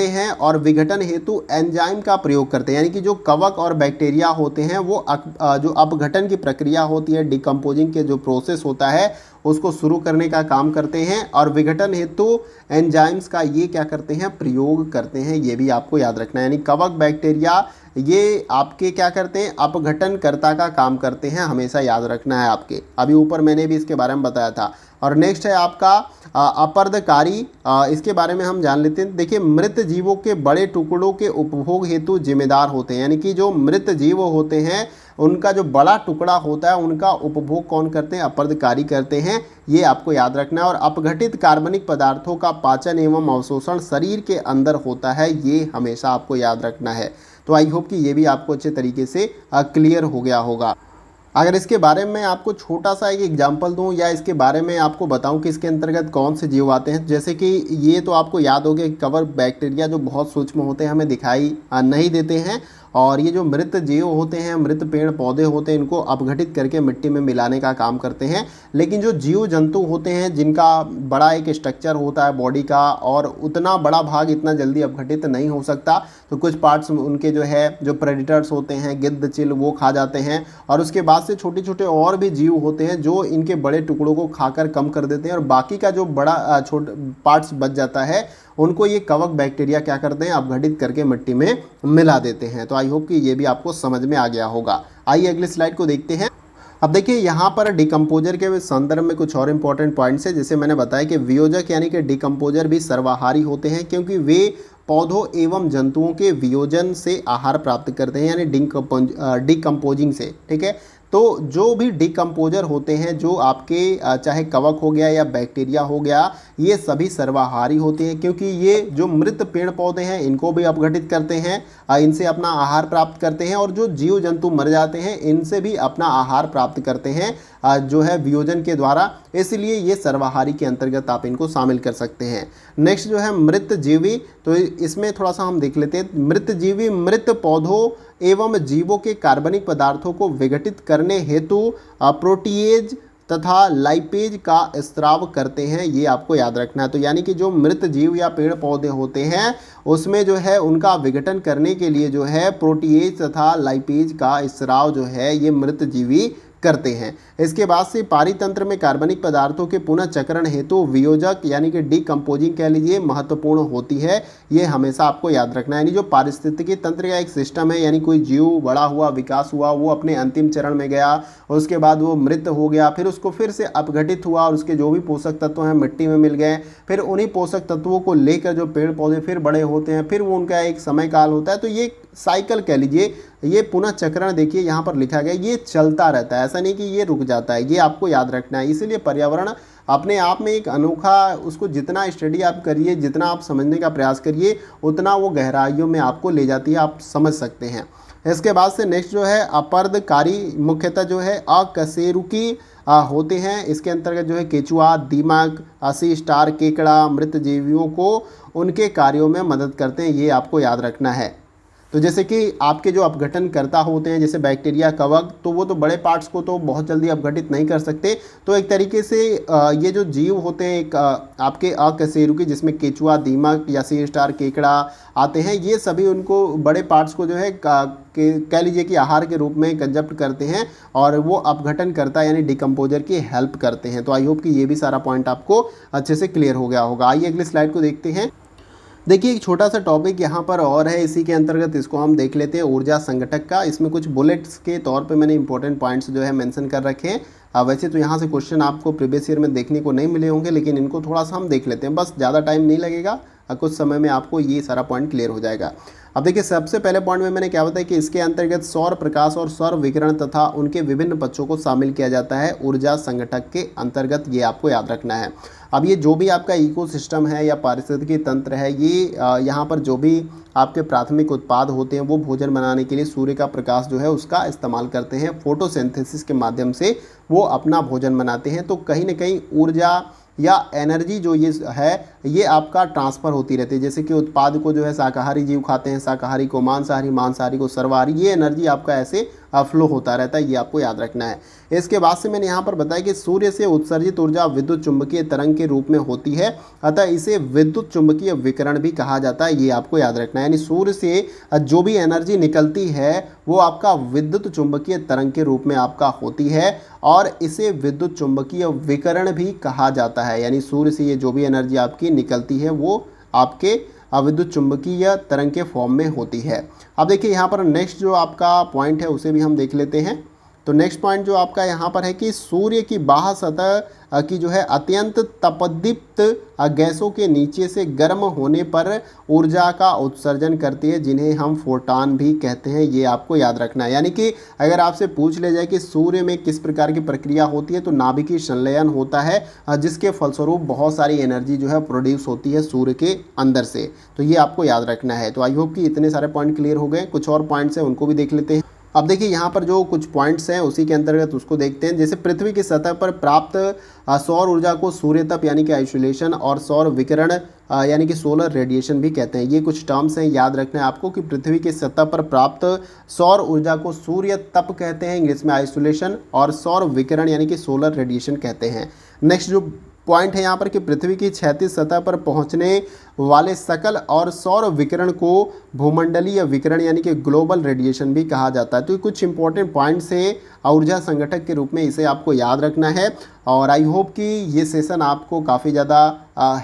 हैं और विघटन हेतु एंजाइम का प्रयोग करते हैं। यानी कि जो कवक और बैक्टीरिया होते हैं वो जो अपघटन की प्रक्रिया होती है, डिकम्पोजिंग के जो प्रोसेस होता है उसको शुरू करने का काम करते हैं और विघटन हेतु एंजाइम्स का ये क्या करते हैं, प्रयोग करते हैं। ये भी आपको याद रखना है। यानी कवक बैक्टीरिया ये आपके क्या करते हैं, अपघटनकर्ता का काम करते हैं, हमेशा याद रखना है आपके। अभी ऊपर मैंने भी इसके बारे में बताया था। और नेक्स्ट है आपका अपरदकारी। इसके बारे में हम जान लेते हैं। देखिए मृत जीवों के बड़े टुकड़ों के उपभोग हेतु जिम्मेदार होते हैं। यानी कि जो मृत जीव होते हैं उनका जो बड़ा टुकड़ा होता है उनका उपभोग कौन करते हैं, अपरदकारी करते हैं। ये आपको याद रखना है। और अपघटित कार्बनिक पदार्थों का पाचन एवं अवशोषण शरीर के अंदर होता है, ये हमेशा आपको याद रखना है। तो आई होप कि ये भी आपको अच्छे तरीके से क्लियर हो गया होगा। अगर इसके बारे में आपको छोटा सा एक एग्जांपल दूं या इसके बारे में आपको बताऊं कि इसके अंतर्गत कौन से जीव आते हैं, जैसे कि ये तो आपको याद हो गया कि कवक बैक्टीरिया जो बहुत सूक्ष्म होते हैं, हमें दिखाई नहीं देते हैं। और ये जो मृत जीव होते हैं, मृत पेड़ पौधे होते हैं, इनको अपघटित करके मिट्टी में मिलाने का काम करते हैं। लेकिन जो जीव जंतु होते हैं जिनका बड़ा एक स्ट्रक्चर होता है बॉडी का और उतना बड़ा भाग इतना जल्दी अपघटित नहीं हो सकता, तो कुछ पार्ट्स उनके जो है जो प्रेडिटर्स होते हैं, गिद्ध, चिल, वो खा जाते हैं। और उसके बाद से छोटे छोटे और भी जीव होते हैं जो इनके बड़े टुकड़ों को खाकर कम कर देते हैं और बाकी का जो बड़ा छोटा पार्ट्स बच जाता है उनको ये कवक बैक्टीरिया क्या करते हैं, अपघटित करके मिट्टी में मिला देते हैं। तो आई होप कि ये भी आपको समझ में आ गया होगा। आइए अगली स्लाइड को देखते हैं। अब देखिए यहाँ पर डिकम्पोजर के संदर्भ में कुछ और इंपॉर्टेंट पॉइंट्स है। जैसे मैंने बताया कि वियोजक यानी कि डिकम्पोजर भी सर्वाहारी होते हैं क्योंकि वे पौधों एवं जंतुओं के वियोजन से आहार प्राप्त करते हैं, यानी डिकम्पोजिंग से। ठीक है, तो जो भी डिकम्पोजर होते हैं, जो आपके चाहे कवक हो गया या बैक्टीरिया हो गया, ये सभी सर्वाहारी होते हैं क्योंकि ये जो मृत पेड़ पौधे हैं इनको भी अपघटित करते हैं, इनसे अपना आहार प्राप्त करते हैं। और जो जीव जंतु मर जाते हैं इनसे भी अपना आहार प्राप्त करते हैं। जो है वियोजन के द्वारा, इसलिए ये सर्वाहारी के अंतर्गत आप इनको शामिल कर सकते हैं। नेक्स्ट जो है मृत जीवी, तो इसमें थोड़ा सा हम देख लेते हैं। मृत जीवी मृत पौधों एवं जीवों के कार्बनिक पदार्थों को विघटित करने हेतु प्रोटीएज तथा लाइपेज का स्राव करते हैं, ये आपको याद रखना है। तो यानी कि जो मृत जीव या पेड़ पौधे होते हैं उसमें जो है उनका विघटन करने के लिए जो है प्रोटीएज तथा लाइपेज का स्राव जो है ये मृत जीवी करते हैं। इसके बाद से पारितंत्र में कार्बनिक पदार्थों के पुनः चक्रण हेतु वियोजक यानी कि डीकम्पोजिंग कह लीजिए महत्वपूर्ण होती है, ये हमेशा आपको याद रखना है। यानी जो पारिस्थितिकी तंत्र का एक सिस्टम है, यानी कोई जीव बड़ा हुआ विकास हुआ, वो अपने अंतिम चरण में गया, उसके बाद वो मृत हो गया, फिर उसको फिर से अपघटित हुआ और उसके जो भी पोषक तत्व हैं मिट्टी में मिल गए, फिर उन्हीं पोषक तत्वों को लेकर जो पेड़ पौधे फिर बड़े होते हैं, फिर वो उनका एक समय काल होता है। तो ये साइकिल कह लीजिए, ये पुनः चक्रण देखिए यहाँ पर लिखा गया, ये चलता रहता है, ऐसा नहीं कि ये रुक जाता है, ये आपको याद रखना है। इसीलिए पर्यावरण अपने आप में एक अनोखा, उसको जितना स्टडी आप करिए, जितना आप समझने का प्रयास करिए, उतना वो गहराइयों में आपको ले जाती है, आप समझ सकते हैं। इसके बाद से नेक्स्ट जो है अपरदकारी, मुख्यतः जो है अकशेरुकी होते हैं। इसके अंतर्गत जो है केचुआ, दीमक, सी स्टार, केकड़ा मृत जीवियों को उनके कार्यों में मदद करते हैं, ये आपको याद रखना है। तो जैसे कि आपके जो अपघटन करता होते हैं, जैसे बैक्टीरिया, कवक, तो वो तो बड़े पार्ट्स को तो बहुत जल्दी अपघटित नहीं कर सकते। तो एक तरीके से ये जो जीव होते हैं एक आपके अकशेरुकी, जिसमें केचुआ, दीमक या सी स्टार, केकड़ा आते हैं, ये सभी उनको बड़े पार्ट्स को जो है कह लीजिए कि आहार के रूप में कंजप्ट करते हैं और वो अपघटन करता है यानी डिकम्पोजर की हेल्प करते हैं। तो आई होप कि ये भी सारा पॉइंट आपको अच्छे से क्लियर हो गया होगा। आइए अगली स्लाइड को देखते हैं। देखिए एक छोटा सा टॉपिक यहाँ पर और है, इसी के अंतर्गत इसको हम देख लेते हैं, ऊर्जा संगठक का। इसमें कुछ बुलेट्स के तौर पे मैंने इंपॉर्टेंट पॉइंट्स जो है मेंशन कर रखे हैं। वैसे तो यहाँ से क्वेश्चन आपको प्रीवियस ईयर में देखने को नहीं मिले होंगे, लेकिन इनको थोड़ा सा हम देख लेते हैं, बस ज़्यादा टाइम नहीं लगेगा, कुछ समय में आपको ये सारा पॉइंट क्लियर हो जाएगा। अब देखिए सबसे पहले पॉइंट में मैंने क्या बताया कि इसके अंतर्गत सौर प्रकाश और सौर विकिरण तथा उनके विभिन्न पक्षों को शामिल किया जाता है ऊर्जा संगठक के अंतर्गत, ये आपको याद रखना है। अब ये जो भी आपका इकोसिस्टम है या पारिस्थितिकी तंत्र है, ये यहाँ पर जो भी आपके प्राथमिक उत्पाद होते हैं वो भोजन बनाने के लिए सूर्य का प्रकाश जो है उसका इस्तेमाल करते हैं, फोटोसिंथेसिस के माध्यम से वो अपना भोजन बनाते हैं। तो कहीं ना कहीं ऊर्जा या एनर्जी जो ये है ये आपका ट्रांसफ़र होती रहती है। जैसे कि उत्पाद को जो है शाकाहारी जीव खाते हैं, शाकाहारी को मांसाहारी, मांसाहारी को सर्वाहारी, ये एनर्जी आपका ऐसे फ्लो होता रहता है, ये आपको याद रखना है। इसके बाद से मैंने यहाँ पर बताया कि सूर्य से उत्सर्जित ऊर्जा विद्युत चुंबकीय तरंग के रूप में होती है, अतः इसे विद्युत चुंबकीय विकिरण भी कहा जाता है, ये आपको याद रखना है। यानी सूर्य से जो भी एनर्जी निकलती है वो आपका विद्युत चुंबकीय तरंग के रूप में आपका होती है और इसे विद्युत चुंबकीय विकिरण भी कहा जाता है। यानी सूर्य से ये जो भी एनर्जी आपकी निकलती है वो आपके विद्युत चुंबकीय तरंग के फॉर्म में होती है। अब देखिए यहाँ पर नेक्स्ट जो आपका पॉइंट है उसे भी हम देख लेते हैं। तो नेक्स्ट पॉइंट जो आपका यहाँ पर है कि सूर्य की बाह्य सतह की जो है अत्यंत तपदीप्त गैसों के नीचे से गर्म होने पर ऊर्जा का उत्सर्जन करती है, जिन्हें हम फोटॉन भी कहते हैं, ये आपको याद रखना है। यानी कि अगर आपसे पूछ ले जाए कि सूर्य में किस प्रकार की प्रक्रिया होती है, तो नाभिकीय संलयन होता है, जिसके फलस्वरूप बहुत सारी एनर्जी जो है प्रोड्यूस होती है सूर्य के अंदर से, तो ये आपको याद रखना है। तो आई होप कि इतने सारे पॉइंट क्लियर हो गए। कुछ और पॉइंट्स हैं उनको भी देख लेते हैं। अब देखिए यहाँ पर जो कुछ पॉइंट्स हैं उसी के अंतर्गत उसको देखते हैं। जैसे पृथ्वी की सतह पर प्राप्त सौर ऊर्जा को सूर्य तप यानी कि आइसोलेशन और सौर विकिरण यानी कि सोलर रेडिएशन भी कहते हैं। ये कुछ टर्म्स हैं, याद रखना है आपको कि पृथ्वी की सतह पर प्राप्त सौर ऊर्जा को सूर्य तप कहते हैं, इंग्लिश में आइसोलेशन, और सौर विकिरण यानी कि सोलर रेडिएशन कहते हैं। नेक्स्ट जो पॉइंट है यहाँ पर कि पृथ्वी की क्षैतिज सतह पर पहुँचने वाले सकल और सौर विकिरण को भूमंडलीय विकिरण यानी कि ग्लोबल रेडिएशन भी कहा जाता है। तो कुछ इंपॉर्टेंट पॉइंट्स है ऊर्जा संगठक के रूप में, इसे आपको याद रखना है। और आई होप कि ये सेशन आपको काफ़ी ज़्यादा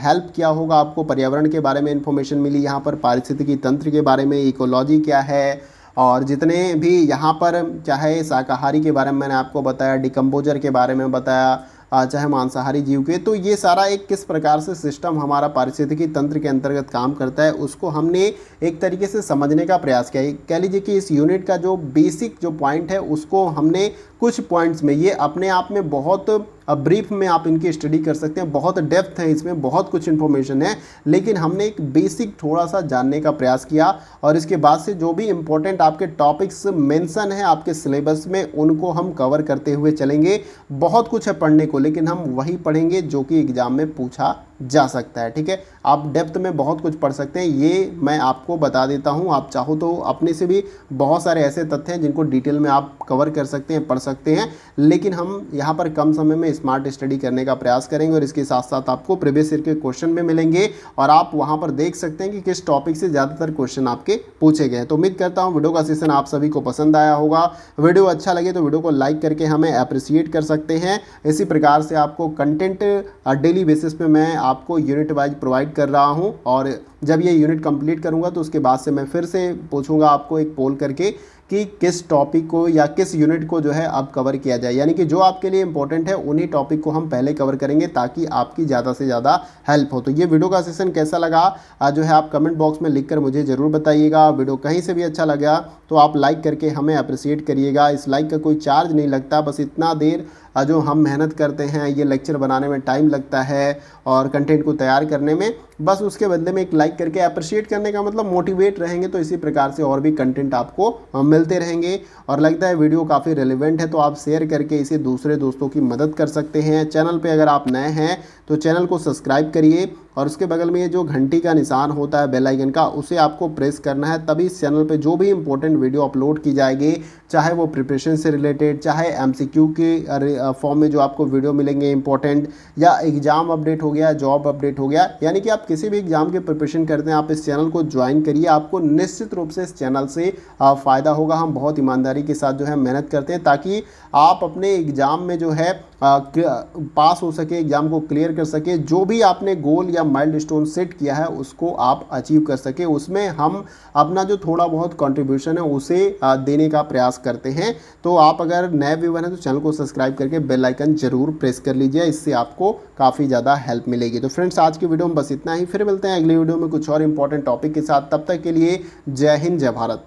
हेल्प किया होगा। आपको पर्यावरण के बारे में इन्फॉर्मेशन मिली, यहाँ पर पारिस्थितिकी तंत्र के बारे में, इकोलॉजी क्या है, और जितने भी यहाँ पर चाहे शाकाहारी के बारे में मैंने आपको बताया, डिकम्पोजर के बारे में बताया, चाहे मांसाहारी जीव के, तो ये सारा एक किस प्रकार से सिस्टम हमारा पारिस्थितिकी तंत्र के अंतर्गत काम करता है उसको हमने एक तरीके से समझने का प्रयास किया है। कह लीजिए कि इस यूनिट का जो बेसिक जो पॉइंट है उसको हमने कुछ पॉइंट्स में। ये अपने आप में बहुत ब्रीफ में आप इनकी स्टडी कर सकते हैं, बहुत डेप्थ है इसमें, बहुत कुछ इन्फॉर्मेशन है, लेकिन हमने एक बेसिक थोड़ा सा जानने का प्रयास किया और इसके बाद से जो भी इंपॉर्टेंट आपके टॉपिक्स मेंशन है आपके सिलेबस में उनको हम कवर करते हुए चलेंगे। बहुत कुछ है पढ़ने को, लेकिन हम वही पढ़ेंगे जो कि एग्जाम में पूछा जा सकता है। ठीक है, आप डेप्थ में बहुत कुछ पढ़ सकते हैं, ये मैं आपको बता देता हूं। आप चाहो तो अपने से भी बहुत सारे ऐसे तथ्य हैं जिनको डिटेल में आप कवर कर सकते हैं, पढ़ सकते हैं, लेकिन हम यहाँ पर कम समय में स्मार्ट स्टडी करने का प्रयास करेंगे और इसके साथ साथ आपको प्रीवियस ईयर के क्वेश्चन भी मिलेंगे और आप वहाँ पर देख सकते हैं कि किस टॉपिक से ज़्यादातर क्वेश्चन आपके पूछे गए हैं। तो उम्मीद करता हूँ वीडियो का सेशन आप सभी को पसंद आया होगा। वीडियो अच्छा लगे तो वीडियो को लाइक करके हमें अप्रिशिएट कर सकते हैं। इसी प्रकार से आपको कंटेंट डेली बेसिस पे मैं आपको यूनिट वाइज प्रोवाइड कर रहा हूं और जब ये यूनिट कंप्लीट करूंगा तो उसके बाद से मैं फिर से पूछूंगा आपको एक पोल करके कि किस टॉपिक को या किस यूनिट को जो है अब कवर किया जाए, यानी कि जो आपके लिए इंपॉर्टेंट है उन्हीं टॉपिक को हम पहले कवर करेंगे ताकि आपकी ज़्यादा से ज़्यादा हेल्प हो। तो ये वीडियो का सेशन कैसा लगा जो है आप कमेंट बॉक्स में लिखकर मुझे ज़रूर बताइएगा। वीडियो कहीं से भी अच्छा लगा तो आप लाइक करके हमें अप्रिशिएट करिएगा। इस लाइक का कोई चार्ज नहीं लगता, बस इतना देर जो हम मेहनत करते हैं, ये लेक्चर बनाने में टाइम लगता है और कंटेंट को तैयार करने में, बस उसके बदले में एक लाइक करके अप्रिशिएट करने का मतलब मोटिवेट रहेंगे। तो इसी प्रकार से और भी कंटेंट आपको मिलते रहेंगे और लगता है वीडियो काफ़ी रेलेवेंट है तो आप शेयर करके इसे दूसरे दोस्तों की मदद कर सकते हैं। चैनल पे अगर आप नए हैं तो चैनल को सब्सक्राइब करिए और उसके बगल में ये जो घंटी का निशान होता है बेल आइकन का, उसे आपको प्रेस करना है, तभी इस चैनल पे जो भी इंपॉर्टेंट वीडियो अपलोड की जाएगी, चाहे वो प्रिपरेशन से रिलेटेड, चाहे एमसीक्यू के फॉर्म में जो आपको वीडियो मिलेंगे इंपॉर्टेंट, या एग्जाम अपडेट हो गया, जॉब अपडेट हो गया, यानी कि आप किसी भी एग्जाम के प्रिपरेशन करते हैं आप इस चैनल को ज्वाइन करिए। आपको निश्चित रूप से इस चैनल से फ़ायदा होगा। हम बहुत ईमानदारी के साथ जो है मेहनत करते हैं ताकि आप अपने एग्ज़ाम में जो है पास हो सके, एग्ज़ाम को क्लियर कर सके, जो भी आपने गोल या माइलस्टोन सेट किया है उसको आप अचीव कर सके। उसमें हम अपना जो थोड़ा बहुत कंट्रीब्यूशन है उसे देने का प्रयास करते हैं। तो आप अगर नए व्यूअर हैं तो चैनल को सब्सक्राइब करके बेल आइकन जरूर प्रेस कर लीजिए, इससे आपको काफ़ी ज़्यादा हेल्प मिलेगी। तो फ्रेंड्स आज की वीडियो में बस इतना ही, फिर मिलते हैं अगली वीडियो में कुछ और इंपॉर्टेंट टॉपिक के साथ। तब तक के लिए जय हिंद, जय भारत।